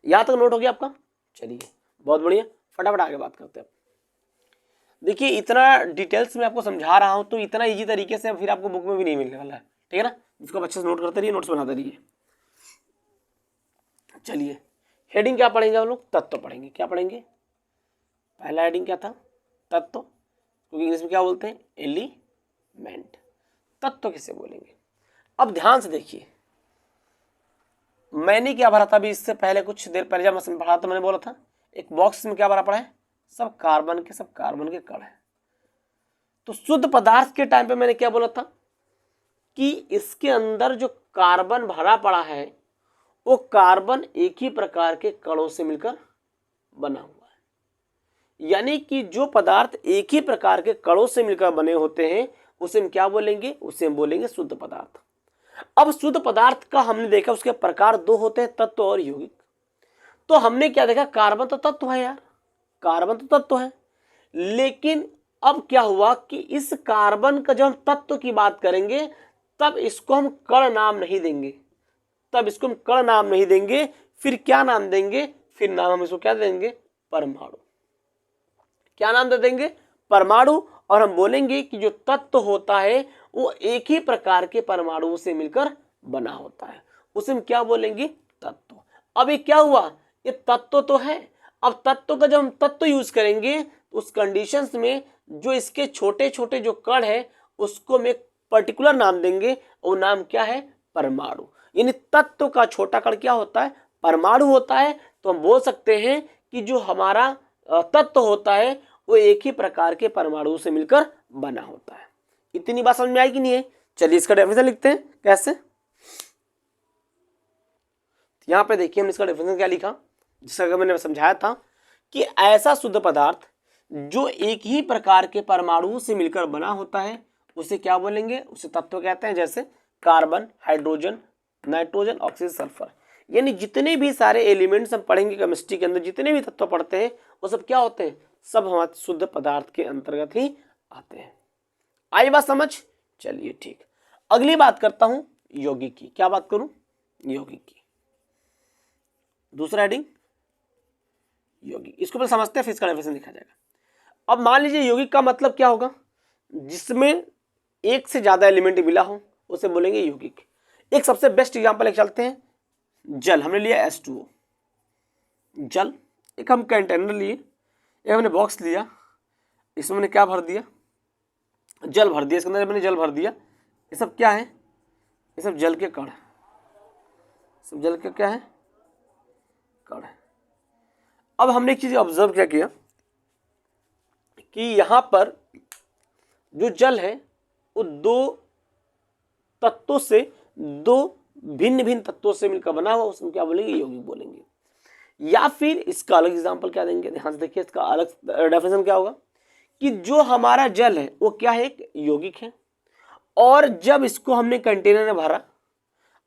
यहां तक नोट हो गया आपका? चलिए बहुत बढ़िया, फटाफट आगे बात करते हैं। देखिए इतना डिटेल्स में आपको समझा रहा हूं तो इतना इजी तरीके से फिर आपको बुक में भी नहीं मिलने वाला है, ठीक है ना? इसको अच्छे से नोट करते रहिए, नोट्स बनाते रहिए। चलिए हेडिंग क्या पढ़ेंगे हम लोग? तत्व पढ़ेंगे। क्या पढ़ेंगे? पहला हेडिंग क्या था? तत्व, क्योंकि इंग्लिश में क्या बोलते हैं? एलिमेंट। तत्व किसे बोलेंगे? अब ध्यान से देखिए, मैंने क्या भरा था अभी इससे पहले, कुछ देर पहले जब मैं पढ़ा तो मैंने बोला था एक बॉक्स में क्या भरा पड़ा है? सब कार्बन के कण है। तो शुद्ध पदार्थ के टाइम पे मैंने क्या बोला था कि इसके अंदर जो कार्बन भरा पड़ा है वो कार्बन एक ही प्रकार के कणों से मिलकर बना हुआ है। यानी कि जो पदार्थ एक ही प्रकार के कणों से मिलकर बने होते हैं उसे हम क्या बोलेंगे? उसे हम बोलेंगे शुद्ध पदार्थ। अब शुद्ध पदार्थ का हमने देखा उसके प्रकार 2 होते हैं, तत्व और यौगिक। तो हमने क्या देखा? कार्बन तो तत्व है यार, कार्बन तो तत्व है। लेकिन अब क्या हुआ कि इस कार्बन का जब हम तत्व की बात करेंगे तब इसको हम कण नाम नहीं देंगे, फिर क्या नाम देंगे? फिर नाम हम इसको क्या देंगे? परमाणु। क्या नाम दे देंगे? परमाणु। और हम बोलेंगे कि जो तत्व होता है वो एक ही प्रकार के परमाणुओं से मिलकर बना होता है, उसे हम क्या बोलेंगे? तत्व। अब ये क्या हुआ? ये तत्व तो है। अब तत्व का जब हम तत्व यूज करेंगे तो उस कंडीशंस में जो इसके छोटे छोटे जो कण है उसको हम एक पर्टिकुलर नाम देंगे, वो नाम क्या है? परमाणु। यानी तत्व का छोटा कण क्या होता है? परमाणु होता है। तो हम बोल सकते हैं कि जो हमारा तत्व होता है वो एक ही प्रकार के परमाणु से मिलकर बना होता है। इतनी बात समझ में आई कि नहीं है? चलिए इसका डेफिनेशन लिखते हैं। कैसे? यहां पे देखिए हमने इसका डेफिनेशन क्या लिखा, जिसका मैंने समझाया था कि ऐसा शुद्ध पदार्थ जो एक ही प्रकार के परमाणुओं से मिलकर बना होता है उसे क्या बोलेंगे? उसे तत्व कहते हैं। जैसे carbon, hydrogen, nitrogen, oxygen, sulphur, यानी जितने भी सारे एलिमेंट्स हम पढ़ेंगे केमिस्ट्री के अंदर, जितने भी तत्व पढ़ते हैं वो सब क्या होते हैं, सब हमारे शुद्ध पदार्थ के अंतर्गत ही आते हैं। आई बात समझ? चलिए ठीक, अगली बात करता हूं यौगिक की। क्या बात करूं? यौगिक की। दूसरा हेडिंग यौगिक, इसको पहले समझते हैं फिर इसका डेफिनेशन लिखा जाएगा। अब मान लीजिए यौगिक का मतलब क्या होगा, जिसमें एक से ज्यादा एलिमेंट मिला हो उसे बोलेंगे यौगिक। एक सबसे बेस्ट एग्जांपल एक चलते हैं, जल हमने लिया H2O, जल एक हम कंटेनर लिए, एक हमने बॉक्स लिया, इसमें मैंने क्या भर दिया, जल भर दिया, इसके अंदर मैंने जल भर दिया। ये सब क्या है, ये सब जल के कण, सब जल के क्या है, कण है। अब हमने एक चीज ऑब्जर्व क्या किया कि यहां पर जो जल है वो दो तत्वों से, दो भिन्न भिन्न तत्वों से मिलकर बना हुआ, उसमें क्या बोलेंगे, यौगिक बोलेंगे। या फिर इसका अलग एग्जांपल क्या देंगे, ध्यान से देखिए, इसका अलग डेफिनेशन क्या होगा कि जो हमारा जल है वो क्या है, एक यौगिक है। और जब इसको हमने कंटेनर में भरा,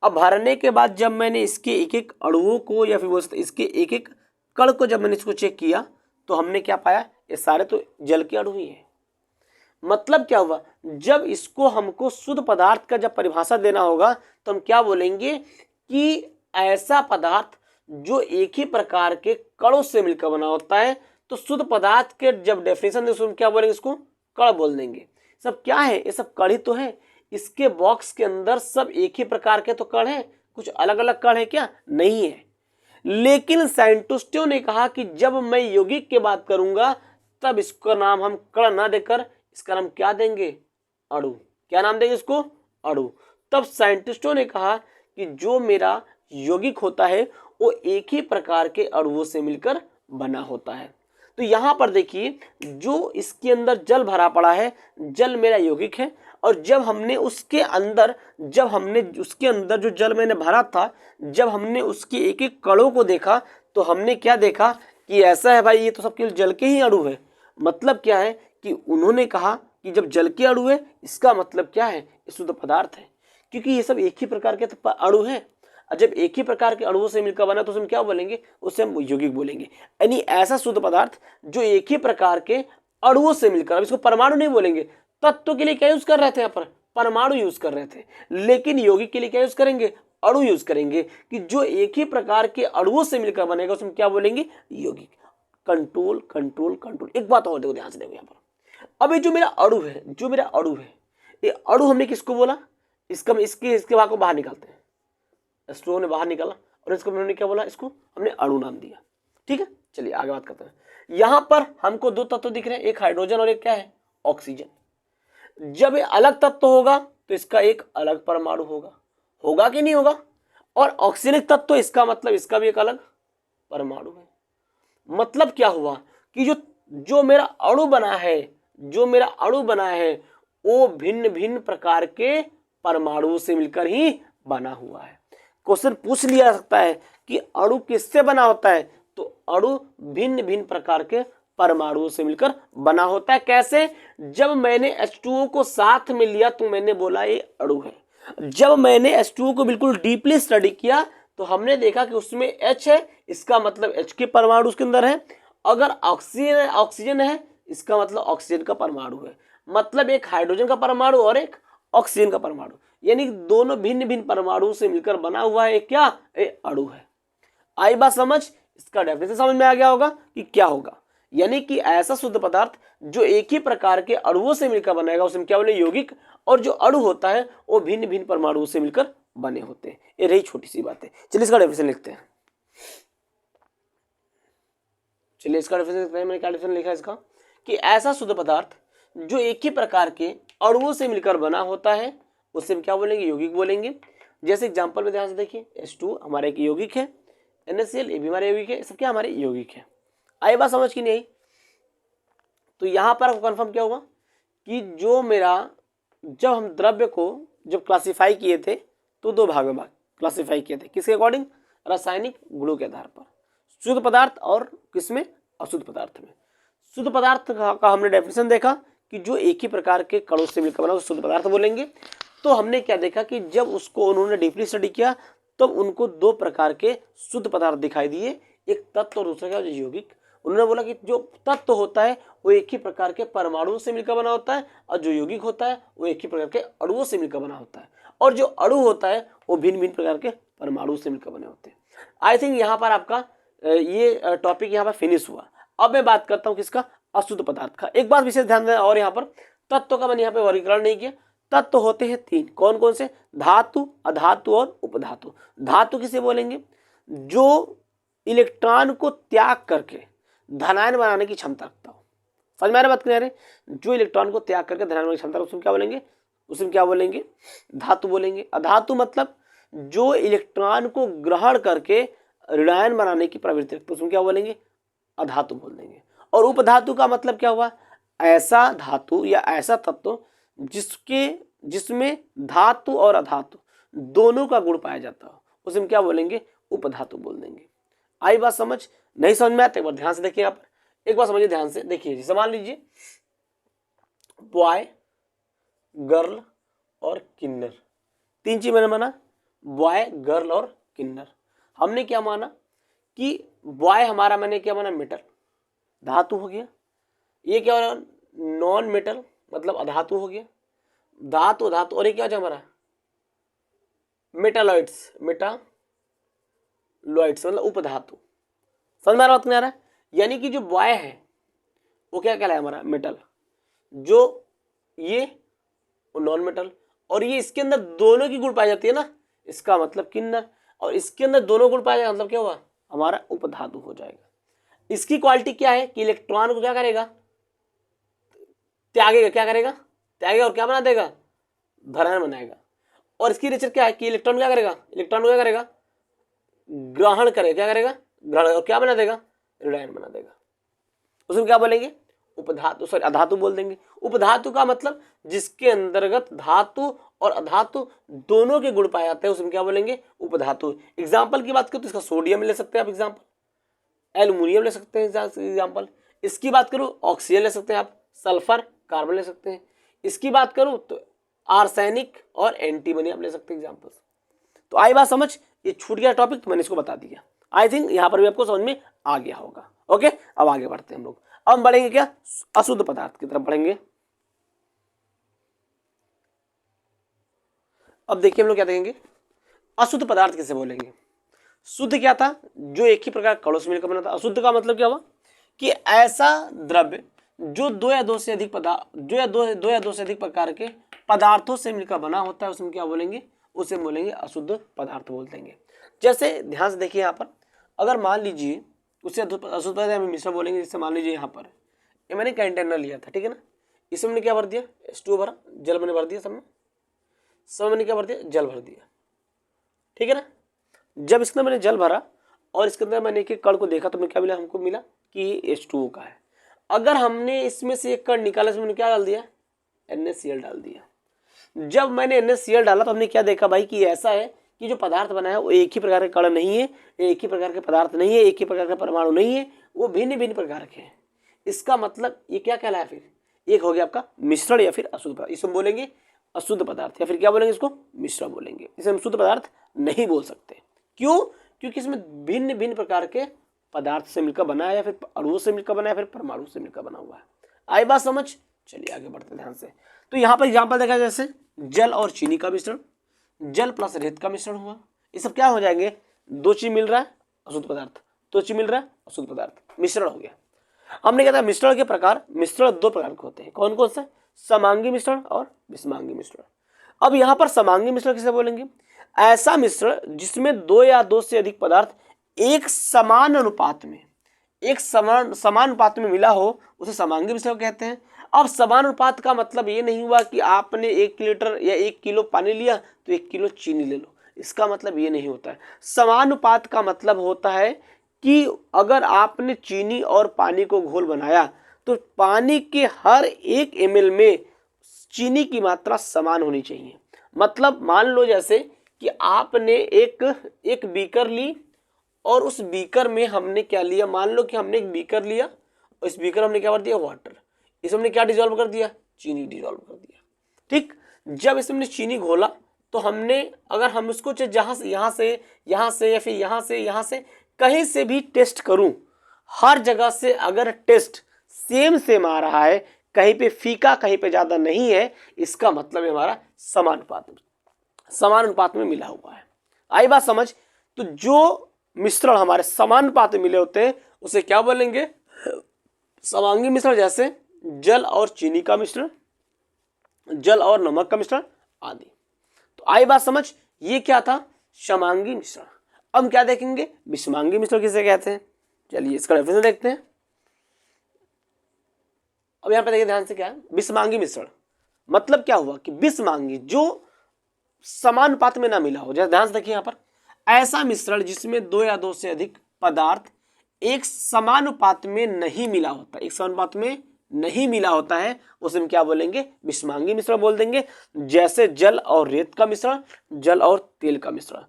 अब भरने के बाद जब मैंने इसके एक एक अणुओं को या फिर वो इसके एक एक कण को जब मैंने इसको चेक किया तो हमने क्या पाया, ये सारे तो जल के अणु ही है। मतलब क्या हुआ, जब इसको हमको शुद्ध पदार्थ का जब परिभाषा देना होगा तो हम क्या बोलेंगे कि ऐसा पदार्थ जो एक ही प्रकार के कणों से मिलकर बना होता है। तो शुद्ध पदार्थ के जब डेफिनेशन दें क्या बोलेंगे, इसको कण बोल देंगे। सब क्या है, ये सब कण ही तो है। इसके बॉक्स के अंदर सब एक ही प्रकार के तो कण है, कुछ अलग अलग कण है क्या, नहीं है। लेकिन साइंटिस्टों ने कहा कि जब मैं यौगिक की बात करूंगा तब इसका नाम हम कण ना देकर इसका नाम क्या देंगे, अणु। क्या नाम देंगे इसको, अणु। तब साइंटिस्टों ने कहा कि जो मेरा यौगिक होता है वो एक ही प्रकार के अणुओं से मिलकर बना होता है। तो यहां पर देखिए, जो इसके अंदर जल भरा पड़ा है, जल मेरा यौगिक है। और जब हमने उसके अंदर जो जल मैंने भरा था, जब हमने उसके एक एक कणों को देखा तो हमने क्या देखा कि ऐसा है भाई, ये तो सब केवल जल के ही अणु है। मतलब क्या है कि उन्होंने कहा कि जब जल के अणु है इसका मतलब क्या है, ये शुद्ध पदार्थ है, क्योंकि ये सब एक ही प्रकार के अणु है। जब एक ही प्रकार के अणुओं से मिलकर बना तो हम क्या बोलेंगे, उसे हम यौगिक बोलेंगे। यानी ऐसा शुद्ध पदार्थ जो एक ही प्रकार के अणुओं से मिलकर, अब इसको परमाणु नहीं बोलेंगे, तत्व के लिए क्या यूज कर रहे थे, यहाँ पर परमाणु यूज कर रहे थे, लेकिन यौगिक के लिए क्या यूज करेंगे, अणु यूज करेंगे, कि जो एक ही प्रकार के अणुओं से मिलकर बनेगा उसमें क्या बोलेंगे, यौगिक। Control control control. एक बात और देखो, ध्यान से देखो यहाँ पर, अब ये जो मेरा अणु है, ये अणु हमने किसको बोला, इसके भाग को बाहर निकालते हैं, H2O ने बाहर निकाला और इसको हमने क्या बोला, इसको हमने अणु नाम दिया। ठीक है, चलिए आगे बात करते हैं। यहां पर हमको दो तत्व दिख रहे हैं, एक हाइड्रोजन और एक क्या है, ऑक्सीजन। जब ये अलग तत्व होगा तो इसका एक अलग परमाणु होगा कि नहीं होगा, और ऑक्सीजन तत्व, इसका मतलब इसका भी एक अलग परमाणु है। मतलब क्या हुआ कि जो मेरा अणु बना है वो भिन्न भिन्न प्रकार के परमाणुओं से मिलकर ही बना हुआ है। क्वेश्चन पूछ लिया जा सकता है कि अणु किससे बना होता है, तो अणु भिन्न भिन्न प्रकार के परमाणुओं से मिलकर बना होता है। कैसे, जब मैंने H2O को साथ में लिया तो मैंने बोला ये अणु है। जब मैंने H2O को बिल्कुल डीपली स्टडी किया तो हमने देखा कि उसमें H है, इसका मतलब H के परमाणु उसके अंदर है। अगर ऑक्सीजन है, इसका मतलब ऑक्सीजन का परमाणु है। मतलब एक हाइड्रोजन का परमाणु और एक ऑक्सीजन का परमाणु, यानी दोनों भिन्न भिन्न परमाणु से मिलकर बना हुआ है क्या, अणु है। आई बात समझ, इसका डेफिनेशन समझ में आ गया होगा कि क्या होगा। यानी कि ऐसा शुद्ध पदार्थ जो एक ही प्रकार के अणुओं से मिलकर बनेगा उसमें क्या बोले, यौगिक। और जो अणु होता है वो भिन्न भिन्न परमाणुओं से मिलकर बने होते हैं। ये रही छोटी सी बात है। चलिए इसका डेफिनेशन लिखते हैं। मैंने क्या डेफिनेशन लिखा है इसका, कि ऐसा शुद्ध पदार्थ जो एक ही प्रकार के अणुओं से मिलकर बना होता है उससे हम क्या बोलेंगे, यौगिक बोलेंगे। जैसे एग्जांपल में ध्यान से देखिए, H2 हमारा एक यौगिक है, NaCl ये भी हमारे यौगिक है, सब क्या हमारे यौगिक है। आई बात समझ की नहीं। तो यहां पर कंफर्म क्या हुआ कि जब हम द्रव्य को जब क्लासिफाई किए थे तो दो भागों में क्लासिफाई किए थे, किसके अकॉर्डिंग, रासायनिक गुणों के आधार पर, शुद्ध पदार्थ और किसमें, अशुद्ध पदार्थ में। शुद्ध पदार्थ का हमने डेफिनेशन देखा कि जो एक ही प्रकार के कणों से मिलकर बना उसे शुद्ध पदार्थ बोलेंगे। तो हमने क्या देखा कि जब उसको उन्होंने डीपली स्टडी किया तो उनको दो प्रकार के शुद्ध पदार्थ दिखाई दिए, एक तत्व और दूसरा क्या यौगिक। उन्होंने बोला कि जो तत्व होता है वो एक ही प्रकार के परमाणुओं से मिलकर बना होता है, और जो यौगिक होता है वो एक ही प्रकार के अणुओं से मिलकर बना होता है, और जो अणु होता है वो भिन्न भिन्न प्रकार के परमाणु से मिलकर बने होते हैं। आई थिंक यहाँ पर आपका ये टॉपिक यहाँ पर फिनिश हुआ। अब मैं बात करता हूँ किसका, अशुद्ध पदार्थ का। एक बात विशेष ध्यान देना, और यहाँ पर तत्व का मैंने यहाँ पे वर्गीकरण नहीं किया। तत्व होते हैं तीन, कौन कौन से, धातु, अधातु और उपधातु। धातु किसे बोलेंगे, जो इलेक्ट्रॉन को त्याग करके धनायन बनाने की क्षमता रखता हो। समझ में आ रहा बात क्लियर है, जो इलेक्ट्रॉन को त्याग करके धनायन बनाने की क्षमता, उसमें क्या बोलेंगे, उसमें क्या बोलेंगे, धातु बोलेंगे। अधातु मतलब जो इलेक्ट्रॉन को ग्रहण करके ऋणायन बनाने की प्रवृत्ति रखते, उसमें क्या बोलेंगे, अधातु बोल देंगे। और उपधातु का मतलब क्या हुआ, ऐसा धातु या ऐसा तत्व जिसमें धातु और अधातु दोनों का गुण पाया जाता हो, उसमें क्या बोलेंगे, उपधातु बोल देंगे। आई बात समझ, नहीं समझ में आते एक बार ध्यान से देखिए, यहाँ पर एक बार समझिए ध्यान से देखिए। जैसे मान लीजिए बॉय, गर्ल और किन्नर, तीन चीज मैंने माना, बॉय, गर्ल और किन्नर। हमने क्या माना कि बॉय हमारा मैंने क्या माना, मेटल, धातु हो गया। ये क्या हो रहा, नॉन मेटल मतलब अधातु हो गया, धातु धातु। और ये क्या हो हमारा, मेटालॉइड्स, मेटालॉइड्स मतलब उपधातु। समझ में आ रहा बात नहीं आ रहा है, यानी कि जो बॉय है वो क्या कहलाया हमारा, मेटल, जो ये नॉन मेटल, और ये इसके अंदर दोनों की गुण पाई जाती है ना, इसका मतलब किन्नर। और इसके अंदर दोनों गुण पाया जाएगा मतलब क्या हुआ, हमारा उपधातु हो जाएगा। इसकी क्वालिटी क्या है कि इलेक्ट्रॉन को क्या करेगा, त्यागेगा, क्या करेगा, त्यागेगा और क्या बना देगा, धनायन बनाएगा। और इसकी नेचर क्या है कि इलेक्ट्रॉन क्या करेगा, इलेक्ट्रॉन को क्या करेगा, ग्रहण करेगा, क्या करेगा, ग्रहण, और क्या बना देगा, ऋणायन बना देगा। उसमें क्या बोलेंगे, उपधातु, सॉरी अधातु बोल देंगे। उपधातु का मतलब जिसके अंतर्गत धातु और अधातु दोनों के गुण पाए जाते हैं, उसमें क्या बोलेंगे, उपधातु। एग्जाम्पल की बात करें तो इसका सोडियम ले सकते हैं आप एग्जाम्पल, एल्यूमिनियम ले सकते हैं एग्जाम्पल। इसकी बात करूं ऑक्सीजन ले सकते हैं आप, सल्फर, कार्बन ले सकते हैं। इसकी बात करूं तो आर्सेनिक और एंटीमनी आप ले सकते हैं एग्जाम्पल्स। तो आई बात समझ, ये छूट गया टॉपिक तो मैंने इसको बता दिया। आई थिंक यहाँ पर भी आपको समझ में आ गया होगा। ओके, अब आगे बढ़ते हैं हम लोग। अब हम बढ़ेंगे क्या, अशुद्ध पदार्थ की तरफ बढ़ेंगे। अब देखिए हम लोग क्या देखेंगे, अशुद्ध पदार्थ किसे बोलेंगे। शुद्ध क्या था, जो एक ही प्रकार कणों से मिलकर बना था। अशुद्ध का मतलब क्या हुआ कि ऐसा द्रव्य जो दो या दो से अधिक प्रकार के पदार्थों से मिलकर बना होता है, उसमें क्या बोलेंगे, उसे बोलेंगे अशुद्ध पदार्थ बोल देंगे। जैसे ध्यान से देखिए यहाँ पर, अगर मान लीजिए उसे अशुद्ध पदार्थ मिश्रण बोलेंगे। जैसे मान लीजिए यहाँ पर ये मैंने कंटेनर लिया था, ठीक है ना, इसमें मैंने क्या भर दिया, H2O भरा, जल मैंने भर दिया, सब मैंने क्या भर दिया, जल भर दिया, ठीक है ना। जब इसके अंदर मैंने जल भरा और इसके अंदर मैंने एक कण को देखा तो मैं क्या मिला, हमको मिला कि ये H2O का है। अगर हमने इसमें से एक कण निकाला, इसमें मैंने क्या डाल दिया, NaCl डाल दिया। जब मैंने NaCl डाला तो हमने क्या देखा भाई कि ऐसा है कि जो पदार्थ बना है वो एक ही प्रकार के कण नहीं है, एक ही प्रकार के पदार्थ नहीं है, एक ही प्रकार के परमाणु नहीं है, वो भिन्न भिन्न प्रकार के हैं। इसका मतलब ये क्या कहलाया, फिर एक हो गया आपका मिश्रण या फिर अशुद्ध पदार्थ। इसको बोलेंगे अशुद्ध पदार्थ या फिर क्या बोलेंगे, इसको मिश्रण बोलेंगे। इसे हम शुद्ध पदार्थ नहीं बोल सकते। क्यों, क्योंकि इसमें भिन्न भिन्न प्रकार के पदार्थ से मिलकर बना है, या फिर अणुओं से मिलकर बना है, या फिर परमाणु से मिलकर बना हुआ है। आई बात समझ, चलिए आगे बढ़ते ध्यान से। तो यहाँ पर एग्जाम्पल देखा, जैसे जल और चीनी का मिश्रण, जल प्लस रेत का मिश्रण हुआ। ये सब क्या हो जाएंगे, दो चीज मिल रहा है अशुद्ध पदार्थ, दो चीज मिल रहा है अशुद्ध पदार्थ, मिश्रण हो गया। हमने कहा था मिश्रण के प्रकार, मिश्रण दो प्रकार के होते हैं, कौन कौन से, समांगी मिश्रण और विषमांगी मिश्रण। अब यहाँ पर समांगी मिश्रण किसे बोलेंगे, ऐसा मिश्रण जिसमें दो या दो से अधिक पदार्थ एक समान अनुपात में, एक समान अनुपात में मिला हो, उसे समांगी मिश्रण कहते हैं। अब समान अनुपात का मतलब ये नहीं हुआ कि आपने 1 लीटर या 1 किलो पानी लिया तो 1 किलो चीनी ले लो, इसका मतलब ये नहीं होता है। समानुपात का मतलब होता है कि अगर आपने चीनी और पानी को घोल बनाया तो पानी के हर 1 ml में चीनी की मात्रा समान होनी चाहिए। मतलब मान लो जैसे कि आपने एक बीकर ली और उस बीकर में हमने क्या लिया, मान लो कि हमने एक बीकर लिया और इस बीकर हमने क्या कर दिया, वाटर, इसमें हमने क्या डिजोल्व कर दिया, चीनी डिजोल्व कर दिया। ठीक, जब इसमें चीनी घोला तो हमने अगर हम उसको जहाँ से यहाँ से यहाँ से या फिर यहाँ से कहीं से भी टेस्ट करूँ, हर जगह से अगर टेस्ट सेम आ रहा है, कहीं पे फीका कहीं पे ज़्यादा नहीं है, इसका मतलब है हमारा समानुपात में मिला हुआ है। आई बात समझ? तो जो मिश्रण हमारे समानुपात में मिले होते हैं उसे क्या बोलेंगे? समांगी मिश्रण। जैसे जल और चीनी का मिश्रण, जल और नमक का मिश्रण आदि। तो आई बात समझ? ये क्या था? समांगी मिश्रण। अब क्या देखेंगे? विषमांगी मिश्रण किसे कहते हैं? चलिए इसका डेफिनेशन देखते हैं। अब यहाँ पे देखिए ध्यान से, क्या है विषमांगी मिश्रण? मतलब क्या हुआ कि विषमांगी जो समानुपात में ना मिला हो। जैसे ध्यान से देखिए यहाँ पर, ऐसा मिश्रण जिसमें दो या दो से अधिक पदार्थ एक समानुपात में नहीं मिला होता, एक समानुपात में नहीं मिला होता है, उसे हम क्या बोलेंगे? विषमांगी मिश्रण बोल देंगे। जैसे जल और रेत का मिश्रण, जल और तेल का मिश्रण।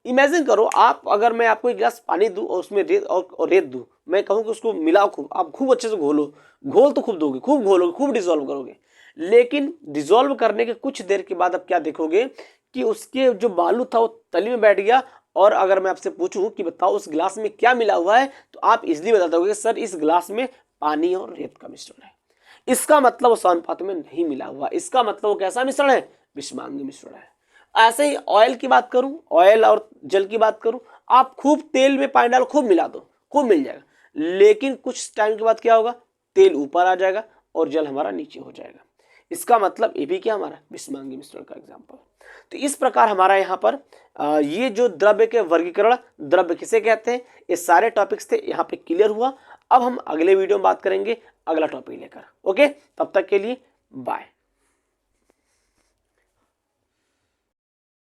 इमेजिन करो आप, अगर मैं आपको एक गिलास पानी दूं और उसमें रेत और रेत दूं, मैं कहूं कि उसको मिलाओ खूब, आप खूब अच्छे से घोलो, घोल तो खूब दोगे, खूब घोलोगे, खूब डिसॉल्व करोगे, लेकिन डिसॉल्व करने के कुछ देर के बाद आप क्या देखोगे कि उसके जो बालू था वो तली में बैठ गया। और अगर मैं आपसे पूछूं कि बताओ उस गिलास में क्या मिला हुआ है, तो आप इजीली बता दोगे सर इस गिलास में पानी और रेत का मिश्रण है। इसका मतलब वो समानुपात में नहीं मिला हुआ, इसका मतलब वो कैसा मिश्रण है? विषमांगी मिश्रण है। ऐसे ही ऑयल की बात करूं, ऑयल और जल की बात करूं, आप खूब तेल में पानी डालो, खूब मिला दो, खूब मिल जाएगा, लेकिन कुछ टाइम के बाद क्या होगा? तेल ऊपर आ जाएगा और जल हमारा नीचे हो जाएगा। इसका मतलब ये भी क्या हमारा विषमांगी मिश्रण का एग्जाम्पल। तो इस प्रकार हमारा यहाँ पर ये जो द्रव्य के वर्गीकरण, द्रव्य किसे कहते हैं, ये सारे टॉपिक्स थे, यहाँ पे क्लियर हुआ। अब हम अगले वीडियो में बात करेंगे अगला टॉपिक लेकर। ओके, तब तक के लिए बाय।